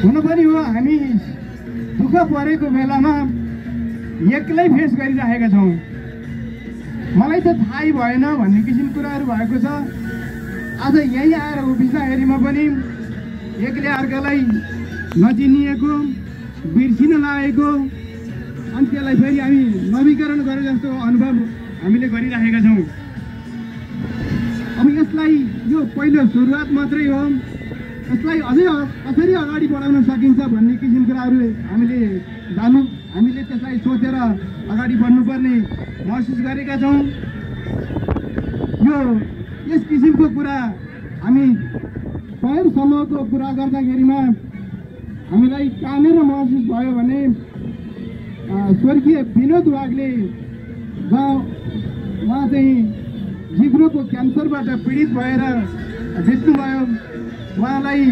हुन पनि हो हामी दुःख परेको बेलामा एक्लै फेस गरिरहेका छौँ। मलाई त थाहै भएन भन्ने किसिमको कुराहरू भएको छ। आज यहीँ आएर उभिँदाखेरिमा पनि एकले अर्कालाई नचिनिएको बिर्सिन लागेको अनि त्यसलाई फेरि हामी नवीकरण गरे जस्तो अनुभव हामीले गरिरहेका छौँ। अब यसलाई यो पहिलो सुरुवात मात्रै हो। यसलाई अझै कसरी अगाडि बढाउन सकिन्छ भन्ने किसिमको कुराहरू हामीले त्यसलाई सोचेर अगाडि बढ्नुपर्ने महसुस गरेका छौँ। यस किसिमको कुरा हामी पहल समूहको कुरा गर्दाखेरिमा हामीलाई कानेर महसुस भयो भने स्वर्गीय विनोद वाग्ले उहाँ चाहिँ जिब्रोको क्यान्सरबाट पीडित भएर बित्नुभयो। उहाँलाई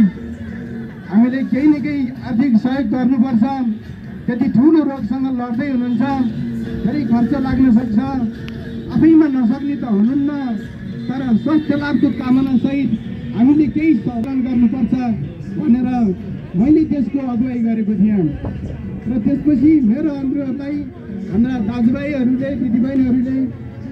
हामीले केही न केही आर्थिक सहयोग गर्नुपर्छ। त्यति ठुलो रोगसँग लड्दै हुनुहुन्छ, धेरै खर्च लाग्न सक्छ। आफैमा नसक्ने त हुनुहुन्न, तर स्वास्थ्य लाभको कामनासहित हामीले केही सहयोग गर्नुपर्छ भनेर मैले त्यसको अगुवाई गरेको थिएँ। र त्यसपछि मेरो अनुरोधलाई हाम्रा दाजुभाइहरूले दिदीबहिनीहरूले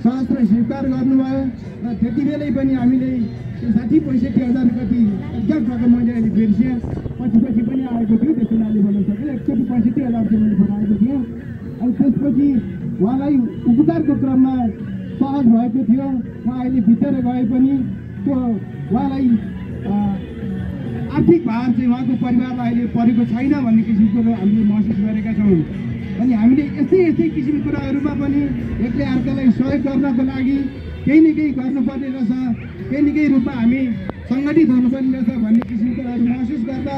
सहस्र स्वीकार गर्नुभयो। र त्यति बेलै पनि हामीले 60-65 कति एक्ज्याक्ट भएको मैले अहिले बिर्सेँ, पछि पनि आएको थियो, त्यस हुनाले भन्न सक्यो। 65,000 चाहिँ मैले बनाएको थिएँ। अनि त्यसपछि उहाँलाई उपचारको क्रममा सहज भएको थियो। उहाँ अहिले भित्र गए पनि त्यो उहाँलाई आर्थिक भार चाहिँ उहाँको परिवारलाई अहिले परेको छैन भन्ने किसिमको हामीले महसुस गरेका छौँ। अनि हामीले यस्तै किसिमको कुराहरूमा पनि एकले अर्कालाई सहयोग गर्नको लागि केही न केही गर्नुपर्ने रहेछ, केही न केही रूपमा हामी सङ्गठित हुनुपर्ने रहेछ भन्ने किसिमको कुराहरू महसुस गर्दा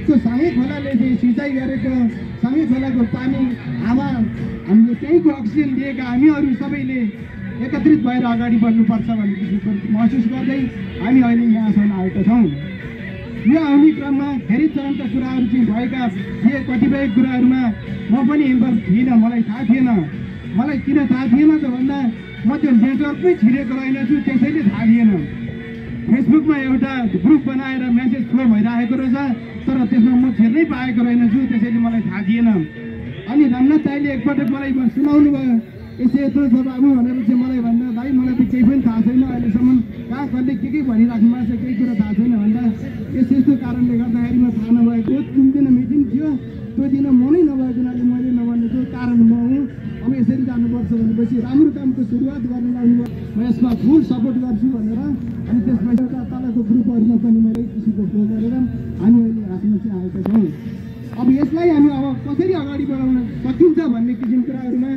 त्यो साङ्गे खोलाले चाहिँ सिँचाइ गरेको साङ्गे खोलाको पानी हावा हामीले त्यहीँको अक्सिजन दिएका हामीहरू सबैले एकत्रित भएर अगाडि बढ्नुपर्छ भन्ने किसिमको महसुस गर्दै हामी अहिले यहाँसम्म आएका छौँ। यो आउने क्रममा धेरै चरणका कुराहरू चाहिँ भएका थिए। कतिपय कुराहरूमा म पनि इन्भल्भ थिइनँ, मलाई थाहा थिएन। मलाई किन थाहा थिएन त भन्दा म त्यो नेटवर्कमै छिरेको रहेनछु, त्यसैले थाहा थिएन। फेसबुकमा एउटा ग्रुप बनाएर मेसेज फ्लो भइरहेको रहेछ, तर त्यसमा म छिर्नै पाएको रहेनछु, त्यसैले मलाई थाहा थिएन। अनि रामनाथ दाइले एकपटक मलाई सुनाउनु भयो, यसो यत्रो छ बाबु भनेर चाहिँ मलाई भन्दा, भाइ मलाई त केही पनि थाहा छैन अहिलेसम्म, कहाँ कसले के भनिराख्नु भएको छ केही कुरा थाहा छैन भन्दा यस्तो कारणले गर्दाखेरिमा थाहा नभएको। जुन दिन मिटिङ थियो त्यो दिन म नै नभएको हुनाले मैले नभनेको कारण म हुँ। अब यसरी जानुपर्छ भनेपछि राम्रो कामको सुरुवात गर्न लाग्नुभयो। म यसमा फुल सपोर्ट गर्छु भनेर अनि त्यसपछि एउटा तलको ग्रुपहरूमा पनि मैले किसिमको फ्लो गरेर हामी अहिले हातमा चाहिँ आएका छौँ। अब यसलाई हामी अब कसरी अगाडि बढाउन सकिन्छ भन्ने किसिम कुराहरूमा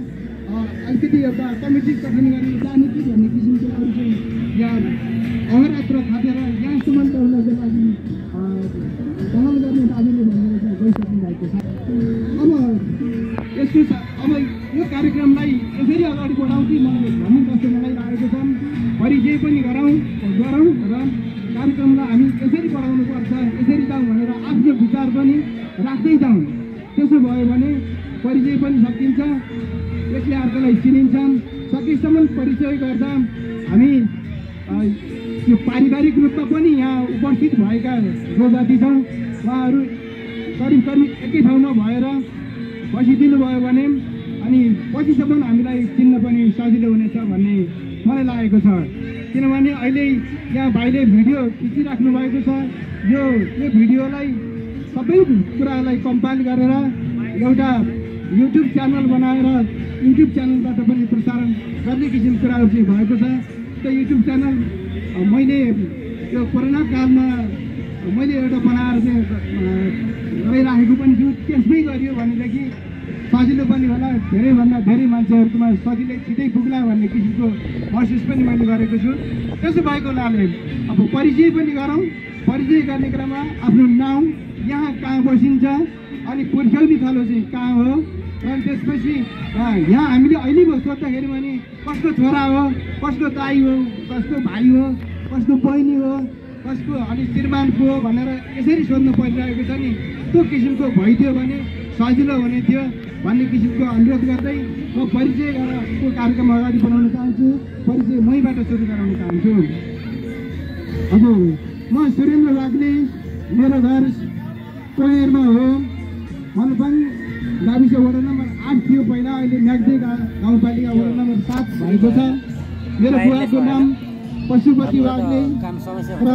अलिकति एउटा कमिटी गठन गरेर जाने कि भन्ने किसिमको कुराहरू चाहिँ यहाँ अहरात्र थापेर यहाँसम्म ल्याउनको लागि पहल गर्ने दाजुले भनेर चाहिँ गइसक्नु भएको छ। अब यो कार्यक्रमलाई यसरी अगाडि बढाउँ कि मैले भन्नु जस्तो मलाई लागेको छ। परिचय पनि गरौँ र कार्यक्रमलाई हामी यसरी बढाउनुपर्छ, यसरी जाउँ भनेर आफ्नो विचार पनि राख्दै जाउँ। त्यसो भयो भने परिचय पनि सकिन्छ, एकले अर्कालाई चिनिन्छ। सकेसम्म परिचय गर्दा हामी त्यो पारिवारिक रूपमा पनि यहाँ उपस्थित भएका जो जाति छौँ उहाँहरू करिब एकै ठाउँमा भएर बसिदिनु भयो भने अनि पछिसम्म हामीलाई चिन्न पनि सजिलो हुनेछ भन्ने मलाई लागेको छ। किनभने अहिले यहाँ भाइले भिडियो खिचिराख्नु भएको छ। यो भिडियोलाई सबै कुरालाई कम्पाइल गरेर एउटा युट्युब च्यानल बनाएर युट्युब च्यानलबाट पनि प्रसारण गर्ने किसिमको कुराहरू चाहिँ भएको छ। त्यो युट्युब च्यानल मैले यो कोरोना कालमा मैले एउटा बनाएर चाहिँ गइराखेको पनि छु। त्यसमै गरियो भनेदेखि सजिलो पनि होला, धेरैभन्दा धेरै मान्छेहरूकोमा सजिलै छिटै पुग्ला भन्ने किसिमको महसुस पनि मैले गरेको छु। त्यसो भएको हुनाले अब परिचय पनि गरौँ। परिचय गर्ने क्रममा आफ्नो नाउँ, यहाँ कहाँ बसिन्छ, अनि पुर्ख्यौली थलो चाहिँ कहाँ हो, अनि त्यसपछि यहाँ हामीले अहिले सोद्धाखेरि भने कसको छोरा हो, कसको दाइ हो, कसको भाइ हो, कसको बहिनी हो, कसको अनि श्रीमान को हो भनेर यसरी सोध्नु परिरहेको छ नि। त्यो किसिमको भइदियो भने सजिलो हुने थियो भन्ने किसिमको अनुरोध गर्दै म परिचय गरेर त्यो कार्यक्रम अगाडि बढाउन चाहन्छु। परिचय मैबाट सुरु गराउन चाहन्छु। अब म सुरेन्द्र वाग्ले, मेरो घर कोयरमा हो। मलबङ गाविस वडा नम्बर 8 थियो पहिला, अहिले म्याग्दी गाउँपालिका वडा नम्बर 7 भएको छ। मेरो बुवाको नाम पशुपति वाग्ले र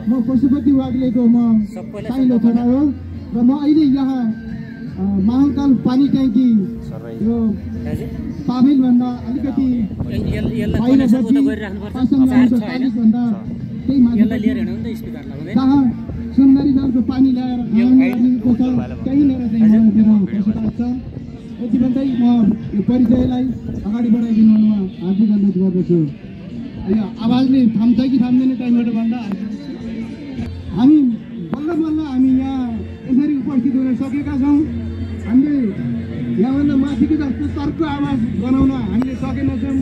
म पशुपति वाग्लेको म साइलो छोरा हो र म अहिले यहाँ महाकाल पानी ट्याङ्की यो पामेलभन्दा अलिकति भन्दा त्यही माथि जहाँ सुन्दरी जलको पानी ल्याएर खाएको छ त्यहीँनिर चाहिँ मेरो बसोबास छ। यति भन्दै म यो परिचयलाई अगाडि बढाइदिनुमा हार्दिक अनुरोध गर्दछु। यो आवाजले थाम्छ कि थाम्दैन त्यहीँबाट भन्दा हामी बल्ल बल्ल हामी यहाँ यसरी उपस्थित हुन सकेका छौँ। हामीले यहाँभन्दा माथिको जस्तो तर्क आवाज बनाउन हामीले सकेनछौँ।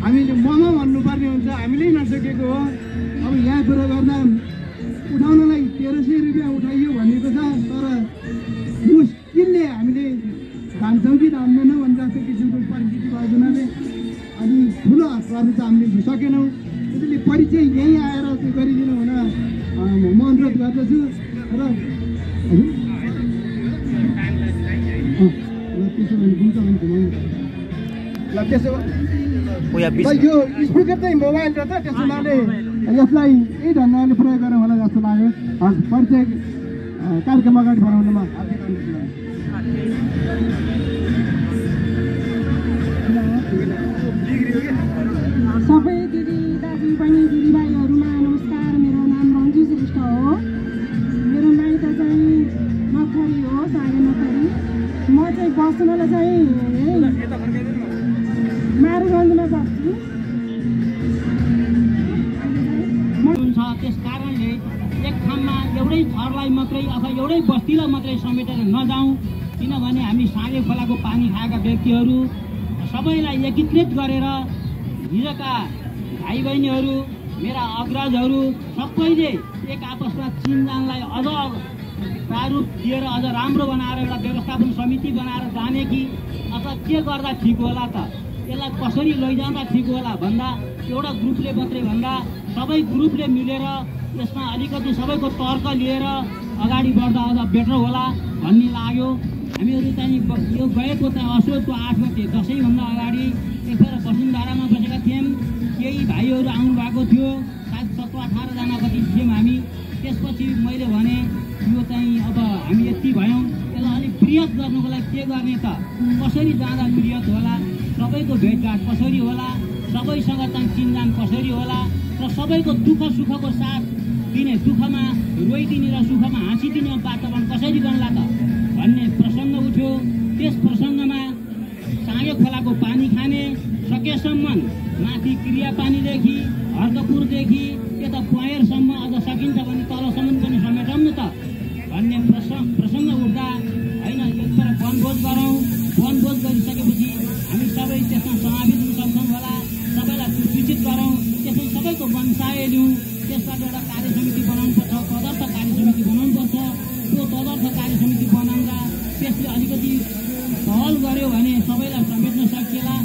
हामीले ममा भन्नुपर्ने हुन्छ, हामीले नसकेको हो। अब यहाँ कुरा गर्दा उठाउनलाई 1300 रुपियाँ उठाइयो भनेको छ, तर मुस्किलले हामीले धान्छौँ कि धान्दैनौँ भने जस्तो किसिमको परिस्थिति भएको हुनाले अनि ठुलो गर्नु चाहिँ हामीले सकेनौँ। त्यसैले परिचय यहीँ आएर त्यो गरिदिनु हुन म अनुरोध गर्दछु। र त्यसो भने हुन्छ भने घुमाउनु ल। त्यसो यो स्पिकर चाहिँ मोबाइल छ त, त्यसो हुनाले यसलाई यही ढङ्गले प्रयोग गरौँ होला जस्तो लाग्यो। परिचय कार्यक्रम अगाडि बढाउनुमा हार्दिक अनुरोध। सबै दिदी दाजु बहिनी दिदीभाइहरूमा नमस्कार। मेरो नाम रन्जु श्रेष्ठ हो। मेरो माइत चाहिँ नखरी हो, सागे नखरी। म चाहिँ बस्नलाई चाहिँ मारुगञ्जमा बस्छु। त्यस कारणले एक ठाउँमा एउटै थरलाई मात्रै अथवा एउटै बस्तीलाई मात्रै समेटेर नजाउँ, किनभने हामी सागे खोलाको पानी खाएका व्यक्तिहरू सबैलाई एकीकृत गरेर हिजोका भाइ बहिनीहरू, मेरा अग्रजहरू सबैले एक आपसमा चिनजानलाई अझ प्रारूप दिएर अझ राम्रो बनाएर एउटा व्यवस्थापन समिति बनाएर जाने कि अथवा के गर्दा ठिक होला त, यसलाई कसरी लैजाँदा ठिक होला भन्दा एउटा ग्रुपले मात्रै भन्दा सबै ग्रुपले मिलेर यसमा अलिकति सबैको तर्क लिएर अगाडि बढ्दा अझ बेटर होला भन्ने लाग्यो। हामीहरू चाहिँ यो गएको चाहिँ असोजको 8 गते दसैँभन्दा अगाडि एकखेर वसुन्धरामा बसेका थियौँ। केही भाइहरू आउनुभएको थियो, सायद 17-18 जना कति थियौँ हामी। त्यसपछि मैले भने यो चाहिँ अब हामी यति भयौँ, यसलाई अलिक बृहत गर्नुको लागि के गर्ने त, कसरी जाँदा बृहत होला, सबैको भेटघाट कसरी होला, सबैसँग चाहिँ चिनजान कसरी होला र सबैको दुःख सुखको साथ दिने, दुःखमा रोइदिने र सुखमा हाँसिदिने वातावरण कसरी बन्ला त भन्ने प्रसङ्ग उठ्यो। त्यस प्रसङ्गमा सागे खोलाको पानी खाने सकेसम्म माथि क्रिया पानीदेखि हर्कपुरदेखि यता प्वायरसम्म अझ सकिन्छ भने तलसम्म पनि समेटौँ न त भन्ने प्रसङ्ग उठ्दा होइन एकखेर वनभोज गरौँ। वनभोज गरिसकेपछि हामी सबै त्यसमा समावेश हुन सक्छौँ होला, सबैलाई सूचित गरौँ, त्यसमा सबैको मनसाय लिउँ। त्यसबाट एउटा कार्य समिति बनाउनुपर्छ, तदर्थ कार्य समिति बनाउनुपर्छ। त्यो तदर्थ कार्य समिति बनाउँदा त्यसले अलिकति पहल गर्यो भने सबैलाई समेट्न सकिएला।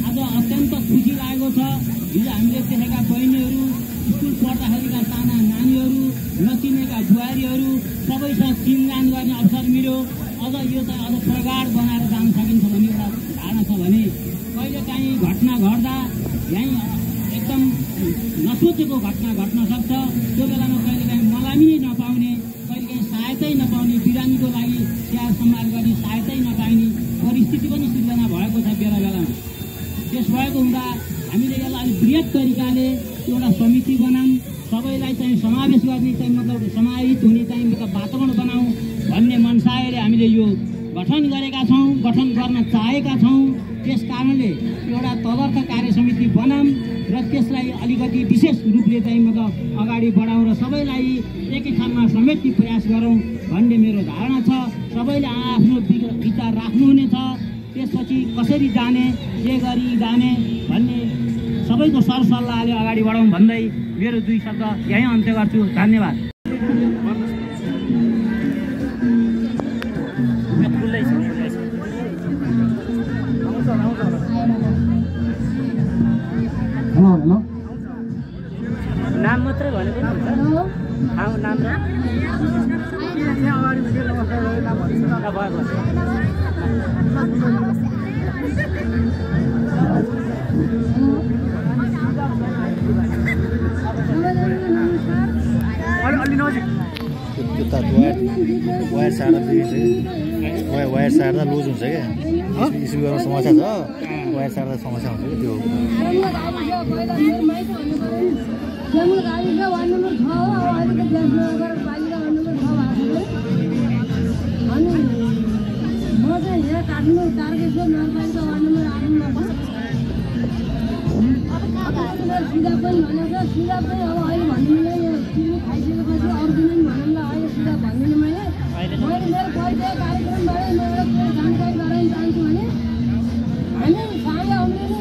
आज अत्यन्त खुसी लागेको छ। हिजो हामीले देखेका बहिनीहरू, स्कुल पढ्दाखेरिका साना नानीहरू, नचिनेका बुहारीहरू सबैसँग चिनजान गर्ने अवसर मिल्यो। अझ यो चाहिँ अझ प्रगाढ बनाएर जान सकिन्छ भन्ने एउटा धारणा छ भने कहिलेकाहीँ घटना घट्दा यहीँ एकदम नसोचेको घटना घट्न सक्छ। त्यो बेलामा कहिलेकाहीँ मलामी नै नपाउने, कहिलेकाहीँ सहायतै नपाउने, बिरामीको लागि स्याहार सम्हार गर्ने सहायतै नपाइने परिस्थिति पनि सिर्जना भएको छ बेला बेलामा। त्यस भएको हुँदा हामीले यसलाई अलिक बृहत तरिकाले एउटा समिति बनाऊँ, सबैलाई चाहिँ समावेश गर्ने चाहिँ मतलब समाहित हुने चाहिँ वातावरण बनाऊँ भन्ने मनसायले हामीले यो गठन गरेका छौँ, गठन गर्न चाहेका छौँ। त्यस कारणले एउटा तदर्थ कार्य समिति बनाऊँ र त्यसलाई अलिकति विशेष रूपले चाहिँ मतलब अगाडि बढाउँ र सबैलाई एकै ठाउँमा समेट्ने प्रयास गरौँ भन्ने मेरो धारणा छ। सबैले आफ्नो विचार राख्नुहुनेछ। त्यसपछि कसरी जाने, के गरी जाने भन्ने सबैको सरसल्लाहले अगाडि बढाउँ भन्दै मेरो 2 शब्द यहीँ अन्त्य गर्छु। धन्यवाद। हेलो हेलो नाम मात्रै भनेको नाम र अलि नजिक जुत्ता वायर सार्दा लुज हुन्छ क्या स्पिकरमा समस्या छ वायर सार्दा समस्या हुन्छ कि त्यो सिधा पनि भनेको सिधा पनि अब अहिले भन्नु खाइसकेपछि अरू दिन भन्नुलाई अहिले सिधा भन्दिनँ मैले मेरो परिचय कार्यक्रमबाट म एउटा जानकारी गराउन चाहन्छु भने हामी साँगे अम्रेनी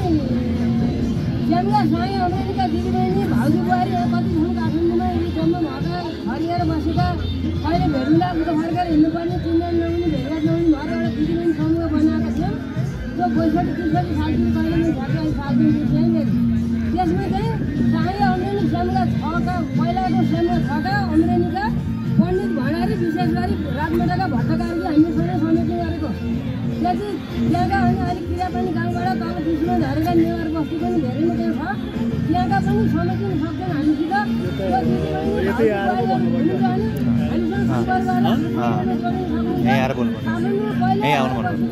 ज्याङ्गा साँगे अम्रेनीका दिदीबहिनी भाउजू बुहारी कति छौँ काठमाडौँमा यी जम्मा भएका हरिएर बसेका कहिले भेट्नुलाई उता फर्केर हिँड्नुपर्ने चिन्जान नहुने भेटघाट नहुने भएर एउटा दिदीबहिनी समूह बनाएका थियौँ त्यो 65-63 सालदेखि कहिले पनि झ्याक्कै साथ दिन्छ त्यसमा चाहिँ साँगे अम्रेनी समूह छका पहिलाको समूह छका अम्रेनीका पण्डित भण्डारी विशेष गरी राजमाटाका भट्टकारले हामीसँग समेट्ने गरेको त्यहाँका अनि अलिक किरापानी गाउँबाट तल कृष्ण झरेका नेवार बस्ती पनि धेरै नै त्यहाँ छ त्यहाँका पनि समेटिन सक्छन् हामीसित त्यो दिदीबहिनी हुनुहुन्छ भने हामीसँग सम्पर्क गरेर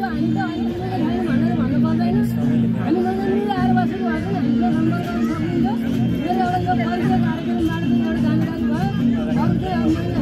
हामी त अलिक भनेर भन्नु पर्दैन हामी मिलाएर बसेको भए पनि हामीसँग सम्पर्क गर्न सक्नुहुन्छ मेरो एउटा यो परिचय कार्यक्रमबाट पनि एउटा जानकारी भयो अरू चाहिँ अब मैले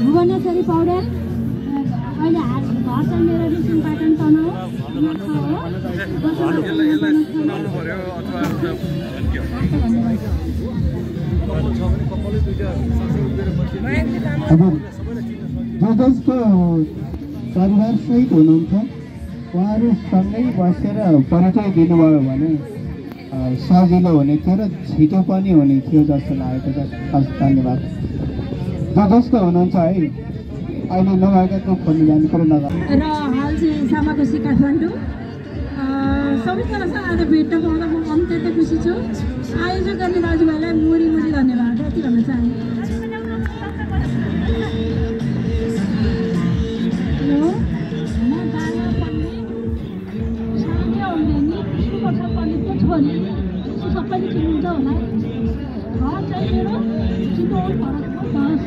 भुवनेश्वरी पौडेल अहिले घर चाहिँ मेरो रिसिङ पाटन तनाउ जसको परिवार सहित हुनुहुन्छ उहाँहरू सँगै बसेर परिचय दिनुभयो भने सजिलो हुने थियो र छिटो पनि हुने थियो जस्तो लागेको छ। हस्, धन्यवाद। जसको हुनुहुन्छ है अहिले नभएका त्यो खोल्नु जाने कुरो नगर र हाल चाहिँ सामाकोशी काठमाडौँ सबैजनासँग आज भेट्न पाउँदा म अत्यन्तै खुसी छु। आयोजक गर्ने दाजुभाइलाई मुरी धन्यवाद यति भन्न चाहन्छु। हेलो, म बाला पण्डित साँगे अम्रेनी विष्णुप्रसाद पण्डितको छोरी। सबैले चिन्नुहुन्छ होला। घर चाहिँ मेरो चितवन भरतपुर 10।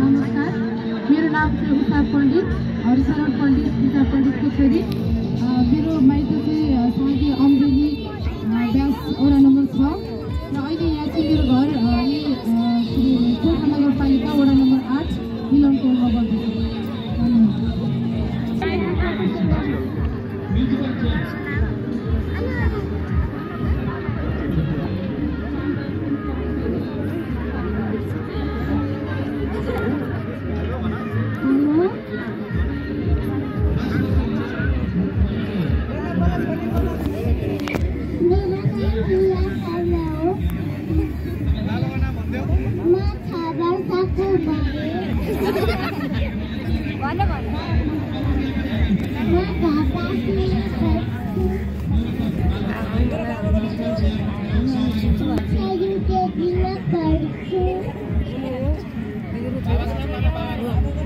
नमस्कार, मेरो नाम चाहिँ उषा पण्डित, हरिशरण पण्डित, उषा पण्डितको छोरी। मेरो माइत चाहिँ साँगे अम्रेनी व्यास वडा नम्बर 6 र अहिले यहाँ चाहिँ मेरो घर यही गोर्खा नगरपालिका वडा नम्बर 8 मिलनपुरमा बस्दैछु।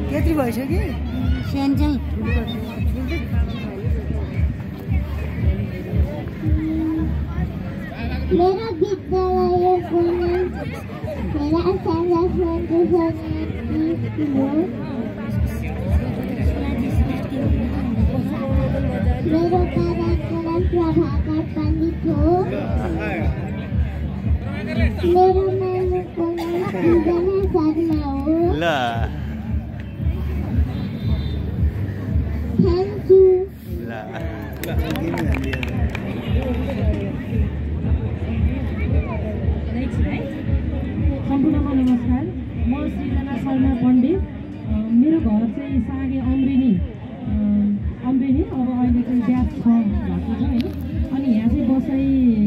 केत्री भइसक्यो सेन्जल मेरो विद्यालयको नाम मेरा साझा मेरो कार्यक्रम प्रभाकर पण्डित हो। मेरो नामको नाम शर्मा हो ल थ्याङ्क यू ल सम्पूर्णमा नमस्कार। म सृजना शर्मा पण्डित। मेरो घर चाहिँ सागे अम्रेनी अब अहिले चाहिँ ब्याच 6 भएको छ होइन। अनि यहाँ चाहिँ बसाइ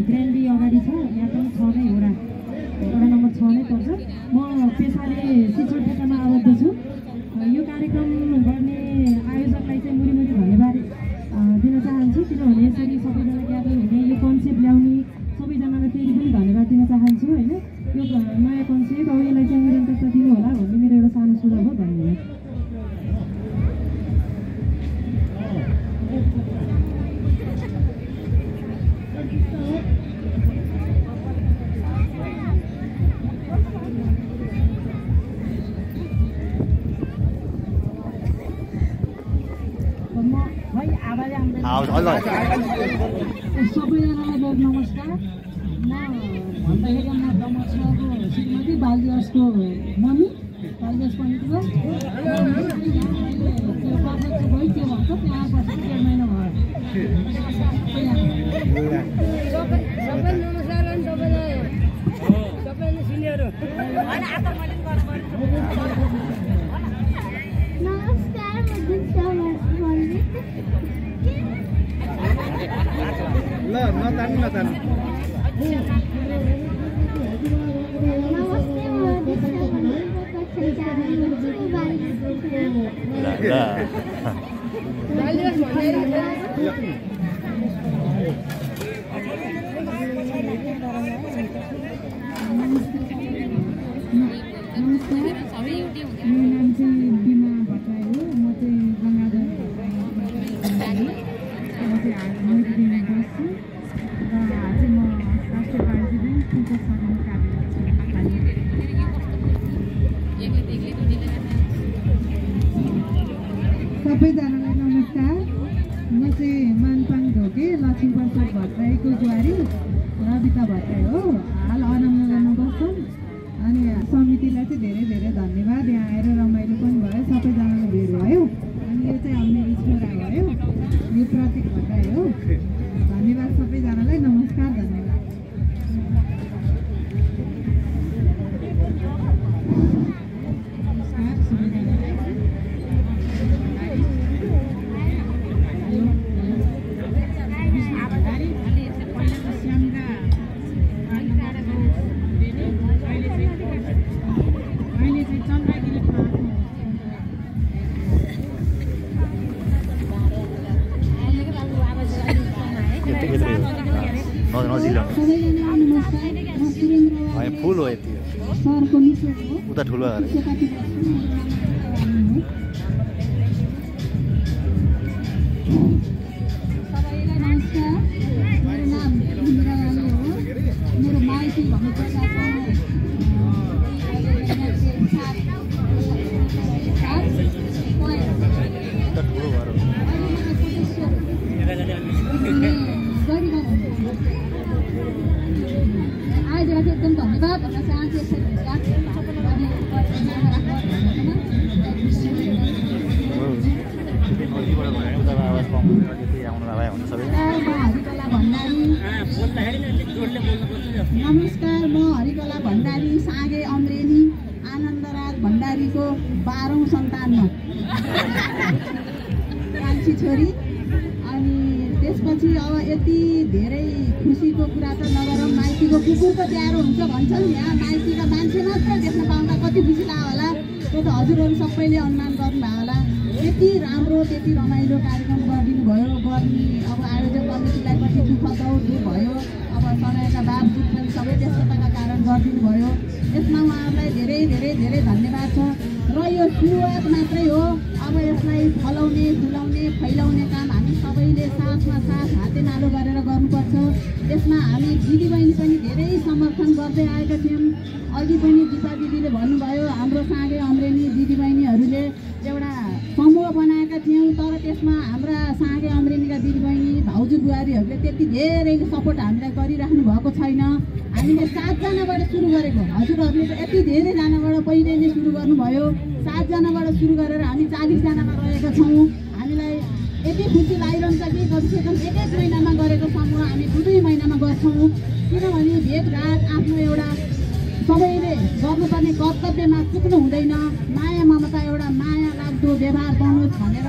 ग्रान्डी अगाडि छ। यहाँ पनि 6 नै हो, वडा नम्बर 6 नै पर्छ। म पेसाले शिक्षण क्षेत्रमा आबद्ध छु। यो कार्यक्रम गर्ने आयोजकलाई चाहिँ मुरी धन्यवाद दिन चाहन्छु, किनभने यसरी सबैजना ग्यादर हुने यो कन्सेप्ट ल्याउने सबैजनालाई फेरि पनि धन्यवाद दिन चाहन्छु होइन। यो नयाँ कन्सेप्ट अब यसलाई चाहिँ निरन्तरता दिनु होला भन्ने मेरो एउटा सानो सुझाव हो। धन्यवाद। सबैजनालाई बहुत नमस्कार। म भन्दाखेरि म दमर्सको श्रीमती बालदिवसको मम्मी बालदिवस पण्डितको त्यो प्रोजेक्ट भयो त्यो भन्छ त्यहाँ बसेर 1.5 महिना भयो। नमस्कार म दुष्टा पण्डित ल नतान्नु नमस्ते म दुष्टा पण्डितको कक्षा सबैजनालाई नमस्कार। म चाहिँ मानपाङ ढोके लक्ष्मीप्रसाद भट्टराईको बुहारी रविता भट्टराई हो। हाल अनमनगरमा बस्छौँ। अनि समितिलाई चाहिँ धेरै धेरै धन्यवाद। यहाँ आएर रमाइलो पनि भयो, सबैजनालाई भेट भयो। अनि यो चाहिँ हाम्रो स्टोरा भयो, यो प्रतीक भट्टराई हो। धन्यवाद सबैजनालाई, नमस्कार, धन्यवाद। फुल हो यति उता ठुलो सबैलाई नमस्कार। मेरो नाम इन्दिरा रानी हो। मेरो माइती भन्ने जग्गा आइदिएर चाहिँ एकदम धन्यवाद भन्न चाहन्छु। नमस्कार, म हरिकला भण्डारी सागे अम्रेनी आनन्दराज भण्डारीको 12औं सन्तान म कान्छी छोरी। अनि त्यसपछि अब यति धेरै खुसीको कुरा त नगरौँ। माइतीको कुकुरको प्यारो हुन्छ भन्छन्। यहाँ माइतीका मान्छे मात्र देख्न पाउँदा कति खुसी लाग्यो होला। त्यो त हजुरहरू सबैले अनुमान गर्नुभयो होला। त्यति राम्रो त्यति रमाइलो कार्यक्रम गरिदिनु भयो। गर्ने अब आयोजक कमिटीलाई कति दुःख दौड भयो। अब समयका बावजुद पनि सबै व्यस्तताका कारण गरिदिनु भयो। यसमा उहाँहरूलाई धेरै धेरै धेरै धन्यवाद छ। र यो सुरुवात मात्रै हो। अब यसलाई फलाउने फुलाउने फैलाउने काम हामी सबैले साथमा साथ हातेमालो गरेर गर्नुपर्छ। यसमा हामी दिदीबहिनी पनि धेरै समर्थन गर्दै आएका थियौँ। अघि पनि दिपा दिदीले भन्नुभयो, हाम्रो सागे अम्रेनी दिदीबहिनीहरूले एउटा समूह बनाएका थियौँ तर त्यसमा हाम्रा साँगे अमरेनीका दिदीबहिनी भाउजू बुहारीहरूले त्यति धेरैले सपोर्ट हामीलाई गरिराख्नु भएको छैन। हामीले 7 जनाबाट सुरु गरेको, हजुरहरूले त यति धेरैजनाबाट पहिले नै सुरु गर्नुभयो। 7 जनाबाट सुरु गरेर हामी 40 जनामा रहेका छौँ। हामीलाई यति खुसी लागिरहन्छ कि कमसेकम 1 महिनामा गरेको समूह हामी 2 महिनामा गर्छौँ। किनभने भेटघाट आफ्नो एउटा सबैले गर्नुपर्ने कर्तव्यमा चुक्नु हुँदैन। माया ममता एउटा माया लाग्दो व्यवहार बनोस् भनेर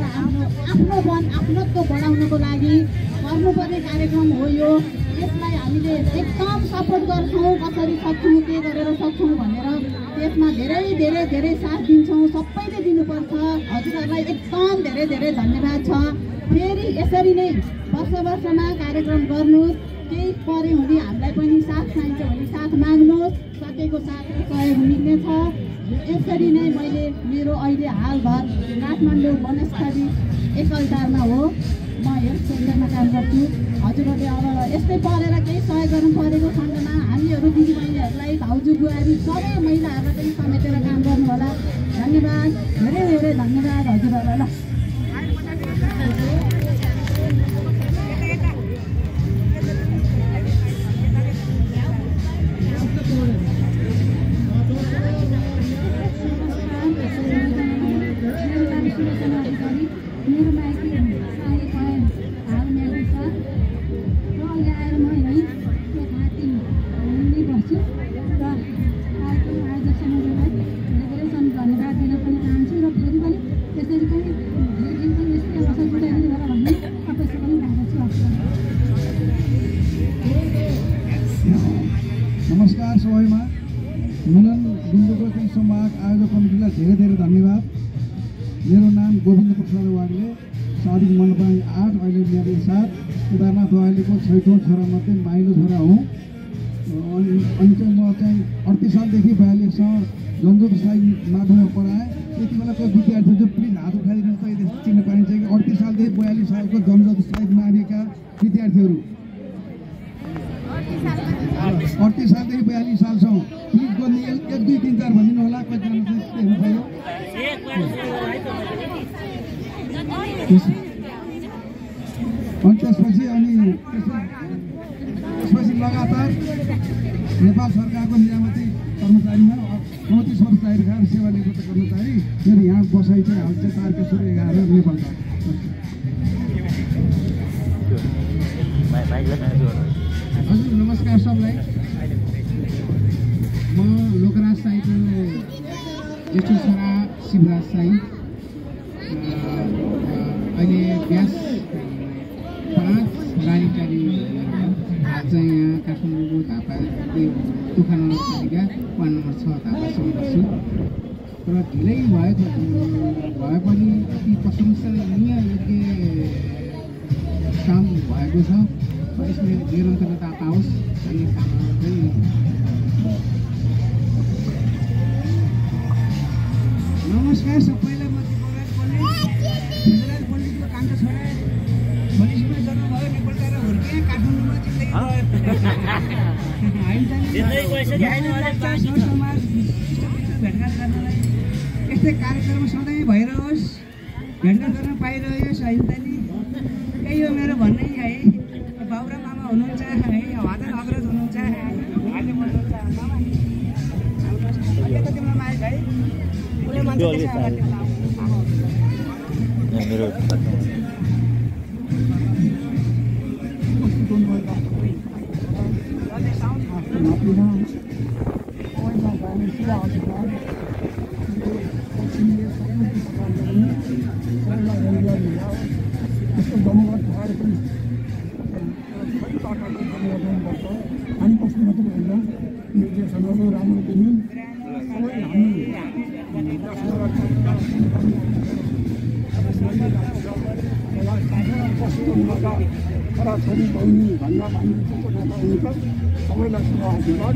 आफ्नोपन आफ्नत्व बढाउनको लागि गर्नुपर्ने कार्यक्रम हो यो। यसलाई हामीले एकदम सपोर्ट गर्छौँ, कसरी सक्छौँ के गरेर सक्छौँ भनेर त्यसमा धेरै धेरै धेरै साथ दिन्छौँ। सबैले दिनुपर्छ। हजुरहरूलाई एकदम धेरै धेरै धन्यवाद छ। फेरि यसरी नै वर्षमा कार्यक्रम गर्नुहोस्। केही पऱ्यो भने हामीलाई पनि साथ चाहिन्छ भने साथ माग्नुहोस्। सकेको साथ सहयोग मिल्नेछ। यसरी नै मैले मेरो अहिले हालभर काठमाडौँ वनस्थली एकलटारमा हो, म हेल्थ सेन्टरमा काम गर्छु। हजुरहरूले अब यस्तै परेर केही सहयोग गर्नु परेको खण्डमा हामीहरू दिदीबहिनीहरूलाई भाउजू बुहारी सबै महिलाहरूलाई पनि समेटेर काम गर्नु होला। धन्यवाद, धेरै धेरै धन्यवाद हजुरहरूलाई। ल मेरो माइती साई पाएँ हाल मेरो छ र अहिले आएर म यहीँ त्यो घाँटी नै बस्छु र आयोजक समूहलाई धेरै धेरै धन्यवाद दिन पनि चाहन्छु र फेरि पनि त्यसरी पनि धेरै दिन पनि यस्तै अवसर जुटाइदिनु होला भन्ने अपेक्षा पनि राख्दछु। नमस्कार सबैमा। मिलन बिन्दुको चाहिँ सम्वाद आयोजक कमिटीलाई धेरै धेरै धन्यवाद। मेरो नाम गोविन्द प्रसाद वाग्ले, सादिक मण्डपाङ 8, अहिले मेरो साथ केदारनाथ वाग्लेको 6औँ छोरामध्ये माइलो छोरा हुँ। अनि चाहिँ म चाहिँ 38 सालदेखि 42सम्म जन्जुक साई माध्यमिकमा पढाएँ। त्यति बेलाको विद्यार्थी जो प्लिज हात उठाइदिनु त यदि चिन्न पाइन्छ कि 38 सालदेखि 42 सालको जन्जुक साई माध्यमिकका विद्यार्थीहरू 38 सालदेखि 42 सालसम्म प्लिज गर्ने 1 2 3 4 भनिदिनु होला। कतिजना चाहिँ हेर्नुभयो। अनि त्यसपछि लगातार नेपाल सरकारको नियामती कर्मचारीमा 34 वर्ष कार्यकाल सेवा निवृत्त कर्मचारी। मेरो यहाँ बसाइ चाहिँ हाल चाहिँ तारकेश्वर 11 नेपालका। हजुर नमस्कार सबलाई। म लोकराज साईको जेठो छोरा शिवराज साई। अहिले व्यास 5 रानीटारी हाल चाहिँ यहाँ काठमाडौँको धापा तुखा नगरपालिका 1 नम्बर 6 धापासम्म बस्छु र ढिलै भए पनि अति प्रशंसनीय योग्य काम भएको छ। यसले निरन्तरता पाओस् भन्ने कामना चाहिँ नमस्कार सबैलाई। म पण्डितको कान्छो छोरा मनिषमा जन्म भयो, नेपालका हुर्किएँ, काठमाडौँमा जिन्दगी समाज भेटघाट गर्नलाई यस्तै कार्यक्रम सधैँ भइरहोस्, भेटघाट गर्न पाइरहोस् होइन त नि। त्यही हो मेरो भन्नै है। बाबुराम मामा हुनुहुन्छ है, वादन अग्रज हुनुहुन्छ, अहिले हुनुहुन्छ अलिकति मलाई माइक है उसले मान्छे मेरो हामी बस्नु मात्रै होइन, निर्देशनहरू राम्रो दिनु सबै हामी छोरी बहिनी भन्दा हामी सबैलाई शुभ आशीर्वाद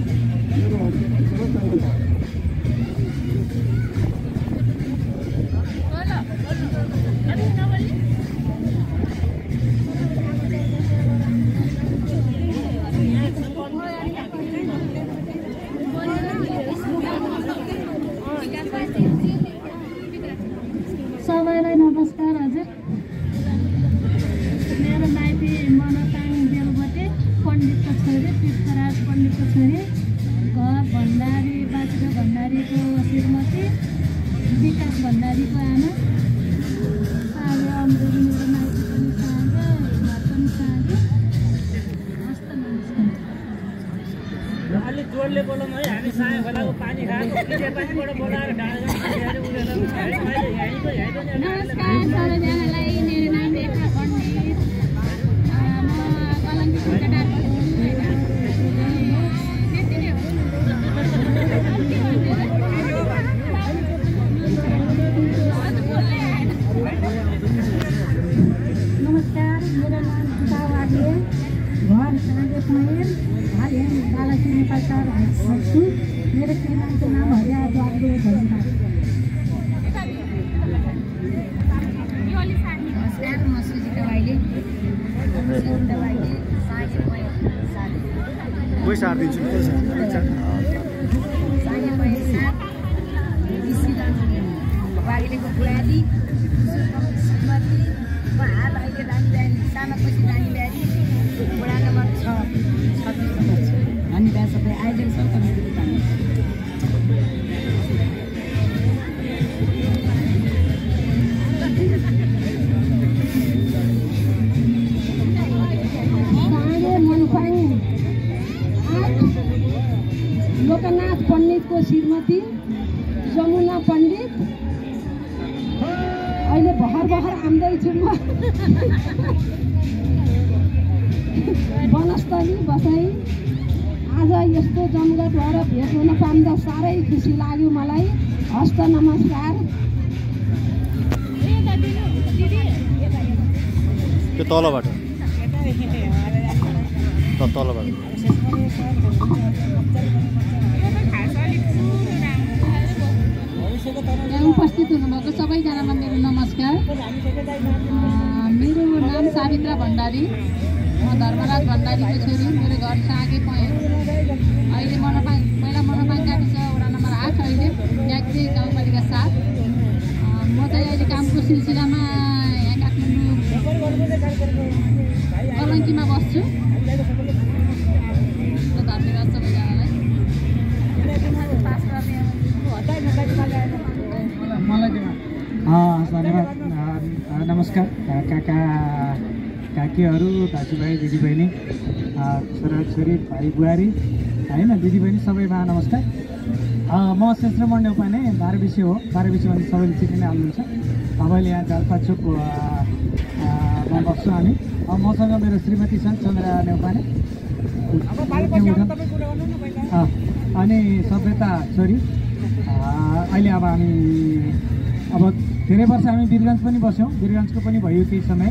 मेरो सबैलाई नमस्कार हजुर। मेरो माइती मनोताङ बेलबटे पण्डितको छोरी, तीर्थराज पण्डितको छोरी, घर भण्डारी बाजुका भण्डारीको श्रीमती, विकास भण्डारीको आमा। सागे अमरेली मेरो माइती पनि सागे, घर पनि सागे। हस्त नमस्कार। अलिक जोडले बोलौँ है, हामी सागे खोलाको पानी खाएको पानीबाट बोलाएर ढाँडा नमस्कार सबैजनालाई, मेरो नाम रेखा पण्डित, म कलङ्की नमस्कार, मेरो नाम गीता वाग्ले, घर साँगे पहेर, हाल बालाजी नेपाल छु। मेरो श्रीमानको नाम हरिया वाग्ले धन्यवाद। नमस्कार, म सुजिता बाइले, कोही सार दिन्छु बागेको बुढादी श्रीमती, म हाल अहिले रानी बिहारी सामापछि रानी बिहारी बुढा नम्बर 6 नम्बर छु। धन्यवाद सबै आइदिनु छ तपाईँको पानी। लोकनाथ पण्डितको श्रीमती जमुना पण्डित, अहिले भर्खर आउँदैछु म। वनस्थली बसाइ आज यस्तो जमघट भएर भेट हुन पाउँदा साह्रै खुसी लाग्यो मलाई। हस्त नमस्कार। त्यो तलबाट यहाँ उपस्थित हुनुभएको सबैजनामा मेरो नमस्कार। मेरो नाम सावित्रा भण्डारी, म धर्मराज भण्डारीको छोरी, मेरो घर सागे पहेर, अहिले पहिला मनोपाङ गाविस वडा नम्बर 8, अहिले याक्री गाउँपालिका 7। म चाहिँ अहिले कामको सिलसिलामा यहाँ काठमाडौँ कलङ्कीमा बस्छु। धन्यवाद सबैजनालाई। धन्यवाद। नमस्कार काका काकीहरू, दाजुभाइ दिदीबहिनी, छोराछोरी भाइ बुहारी होइन, दिदीबहिनी सबैमा नमस्कार। म श्रेष्ठमण नेउपाने 12 विषय हो। 12 विषय भने सबैले चिनि नै हाल्नुहुन्छ। तपाईँले यहाँ जालपाचोकमा बस्छु हामी। मसँग मेरो श्रीमती छन् चन्द्रा नेउपाने, अनि सभ्यता छोरी। अहिले अब हामी धेरै वर्ष हामी वीरगञ्ज पनि बस्यौँ, वीरगञ्जको पनि भयो केही समय,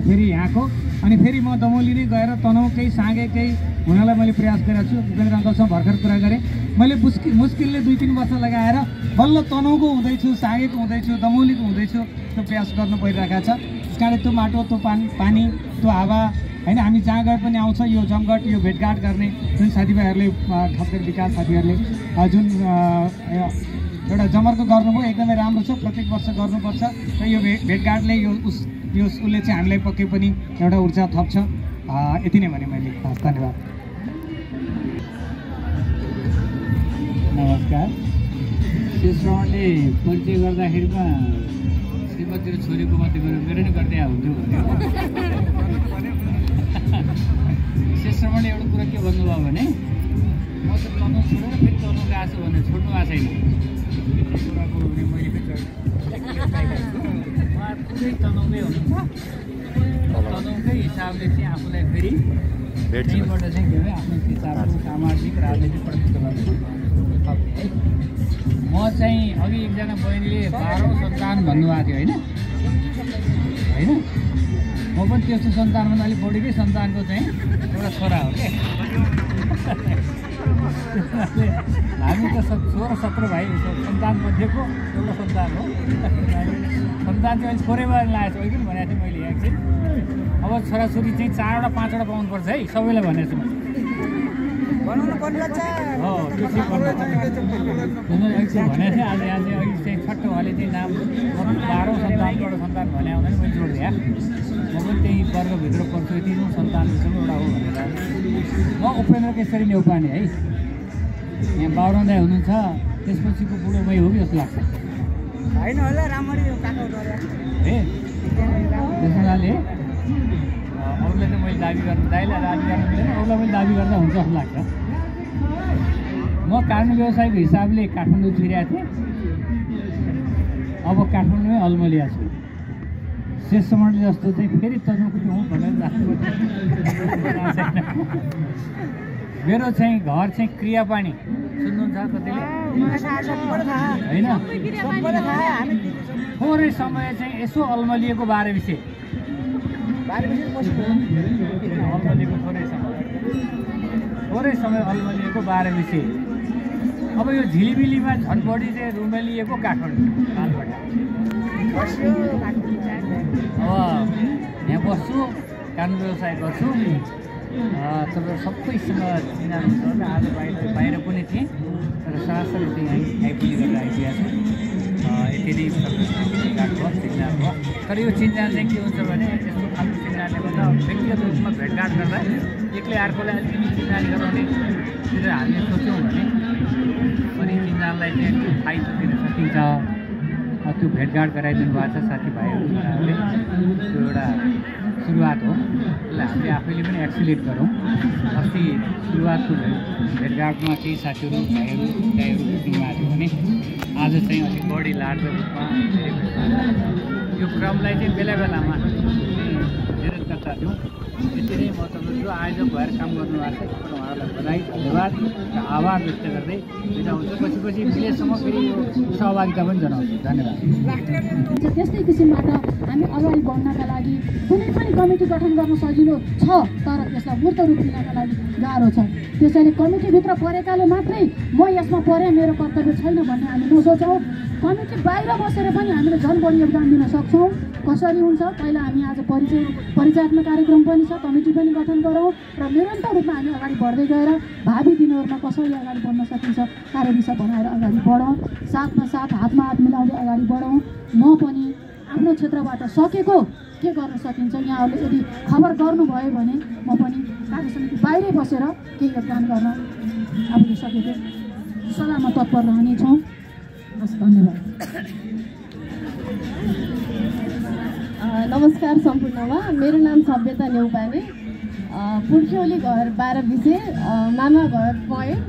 फेरि यहाँको, अनि फेरि म दमोली नै गएर तनहुँकै साँगेकै हुनलाई मैले प्रयास गरेको छु। उपेन्द्र अङ्कलसँग भर्खर कुरा गरेँ, मैले मुस्किलले 2-3 वर्ष लगाएर बल्ल तनहुँको हुँदैछु, साँगेको हुँदैछु, दमोलीको हुँदैछु, त्यो प्रयास गर्नु परिरहेको छ। त्यस कारण त्यो माटो, त्यो पानी, त्यो हावा होइन, हामी जहाँ गए पनि आउँछ यो जमघट, यो भेटघाट गर्ने जुन साथीभाइहरूले, खास गरी विकास साथीहरूले जुन एउटा जमर्को गर्नुभयो, एकदमै राम्रो छ। प्रत्येक वर्ष गर्नुपर्छ र यो भेटघाटले उसले चाहिँ हामीलाई पक्कै पनि एउटा ऊर्जा थप्छ। यति नै भने मैले। धन्यवाद। नमस्कार। श्रीश्रवणले परिचय गर्दाखेरिमा श्रीमती र छोरीको मात्रै मेरो नै गर्दै हुन्थ्यो भने श्रीश्रवणले एउटा कुरा के भन्नुभयो भने, म त तनहुँ छोडेर फेरि तनहुँ गएको छु भनेर छोड्नु भएको छैन। छोराको मैले फेरि उहाँ पुरै तनहुँकै हुनुहुन्छ। तनहुँकै हिसाबले चाहिँ आफूलाई फेरि त्यहीँबाट चाहिँ के अरे आफ्नो हिसाबको सामाजिक राजनैतिक प्रतिनिधित्व है। म चाहिँ अघि एकजना बहिनीले 12औं सन्तान भन्नुभएको थियो होइन, म पनि त्यस्तो सन्तानभन्दा अलिक बढीकै सन्तानको चाहिँ एउटा छोरा हो क्या। हामी त 16-17 भाइ सन्तान मध्येको एउटा सन्तान हो। सन्तान चाहिँ अहिले थोरै भएर लागेको छ, अहिले पनि भनेको थिएँ मैले एकछिन। अब छोराछोरी चाहिँ 4वटा 5वटा पाउनुपर्छ है, सबैलाई भनेको छु। एकछिन भनेको थिएँ आज यहाँ चाहिँ अहिले चाहिँ छट्टो उहाँले चाहिँ नाम 12औं सन्तानबाट सन्तान भने आउँदा मैले जोडिदिएँ म पनि त्यही वर्गभित्र पर्छु यतिौँ सन्तानसँग एउटा हो भनेर म उपेन्द्र केशरी नेउपाने है यहाँ बाबुराम दाइ हुनुहुन्छ त्यसपछिको बुढो मै हो कि जस्तो लाग्छ होइन होला राम्ररी ए त्यसो हुनाले अरूले त मैले दाबी गर्नु दाइलाई दाबी गर्नु मिलेन अरूलाई पनि दाबी गर्दा हुन्छ जस्तो लाग्छ म कानुन व्यवसायको हिसाबले काठमाडौँ छिरेको थिएँ अब काठमाडौँमै अल्मलिया छु शेषमण्डली जस्तो चाहिँ फेरि तर्नुकुटी हुँ भनेर मेरो चाहिँ घर चाहिँ क्रियापानी सुन्नुहुन्छ कतिले होइन थोरै समय चाहिँ यसो अल्मलिएको बारे विषय अल्मलिएको थोरै समय अल्मलिएको बारे विषय अब यो झिलिमिलीमा झन् बढी चाहिँ रुमेलिएको काठमाडौँ अब यहाँ बस्छु कानुन व्यवसाय गर्छु तपाईँ सबैसँग चिनानु छ आज बाहिर पनि थिएँ तर सरासरी चाहिँ यहीँ आइपुगी गरेर आइपुगेको छु यति नै भेटघाट भयो चिन्जान भयो तर यो चिन्जान चाहिँ के हुन्छ भने यस्तो खालको चिन्जानले गर्दा व्यक्तिगत रूपमा भेटघाट गर्दा एक्लै अर्कोलाई अलिकति चिन्जानी गराउने भनेर हामीले सोच्यौँ भने अनि चिन्जानलाई चाहिँ फाइदा दिन सकिन्छ त्यो भेटघाट गराइदिनु भएको छ साथीभाइहरूले त्यो एउटा सुरुवात हो त्यसलाई हामीले आफैले पनि एक्सिलेट गरौँ अस्ति सुरुवातको भेटघाटमा केही साथीहरू भाइहरू दाइहरू बुझ्नु भएको थियो भने आज चाहिँ अलिक बढी लाडको रूपमा यो क्रमलाई चाहिँ बेला बेलामा निरन्तरता दिउँ यसरी नै म तपाईँको आयोजक भएर काम गर्नुभएको छ एकपल्ट उहाँहरूलाई बधाई धन्यवाद र आभार व्यक्त गर्दै बिदा हुन्छ पछि विलेसम्म फेरि यो सहभागिता पनि जनाउँछु धन्यवाद त्यस्तै किसिमबाट हामी अगाडि बढ्नका लागि कुनै पनि कमिटी गठन गर्न सजिलो छ तर यसलाई मूर्त रूप दिनका लागि गाह्रो छ त्यसैले कमिटीभित्र परेकाले मात्रै म यसमा परेँ मेरो कर्तव्य छैन भन्ने हामी नसोचौँ कमिटी बाहिर बसेर पनि हामीले झन् बढी योगदान दिन सक्छौँ कसरी हुन्छ पहिला हामी आज परिचयात्मक कार्यक्रम पनि छ कमिटी पनि गठन गरौँ र निरन्तर रूपमा हामी अगाडि बढ्दै गएर भावी दिनहरूमा कसरी अगाडि बढ्न सकिन्छ कार्यदिशा बनाएर अगाडि बढौँ साथमा साथ हातमा हात मिलाउँदै अगाडि बढौँ म पनि आफ्नो क्षेत्रबाट सकेको के गर्न सकिन्छ यहाँहरूले यदि खबर गर्नुभयो भने म पनि कार्य समिति बाहिरै बसेर केही योगदान गर्न आफूले सकेको सल्लाहमा तत्पर रहनेछौँ हस् धन्यवाद नमस्कार सम्पूर्णमा मेरो नाम सभ्यता नेउपाने पुर्ख्यौली घर 12 विषय मामा घर पॉइन्ट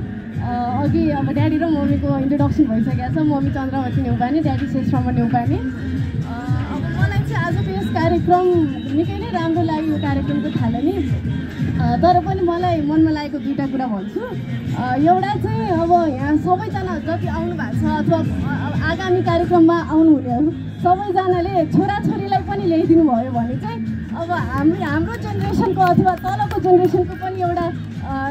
अघि अब ड्याडी र मम्मीको इन्ट्रोडक्सन भइसकेको छ मम्मी चन्द्रवती नेउपाने ड्याडी शेषराम नेउपाने अब मलाई चाहिँ आजको यस कार्यक्रम निकै नै राम्रो लाग्यो यो कार्यक्रमको थालनी तर पनि मलाई मनमा लागेको दुईवटा कुरा भन्छु एउटा चाहिँ अब यहाँ सबैजना जति आउनु भएको छ अथवा आगामी कार्यक्रममा आउनुहुनेहरू सबैजनाले छोराछोरीलाई पनि ल्याइदिनु भयो भने चाहिँ अब हाम्रो जेनेरेसनको अथवा तलको जेनेरेसनको पनि एउटा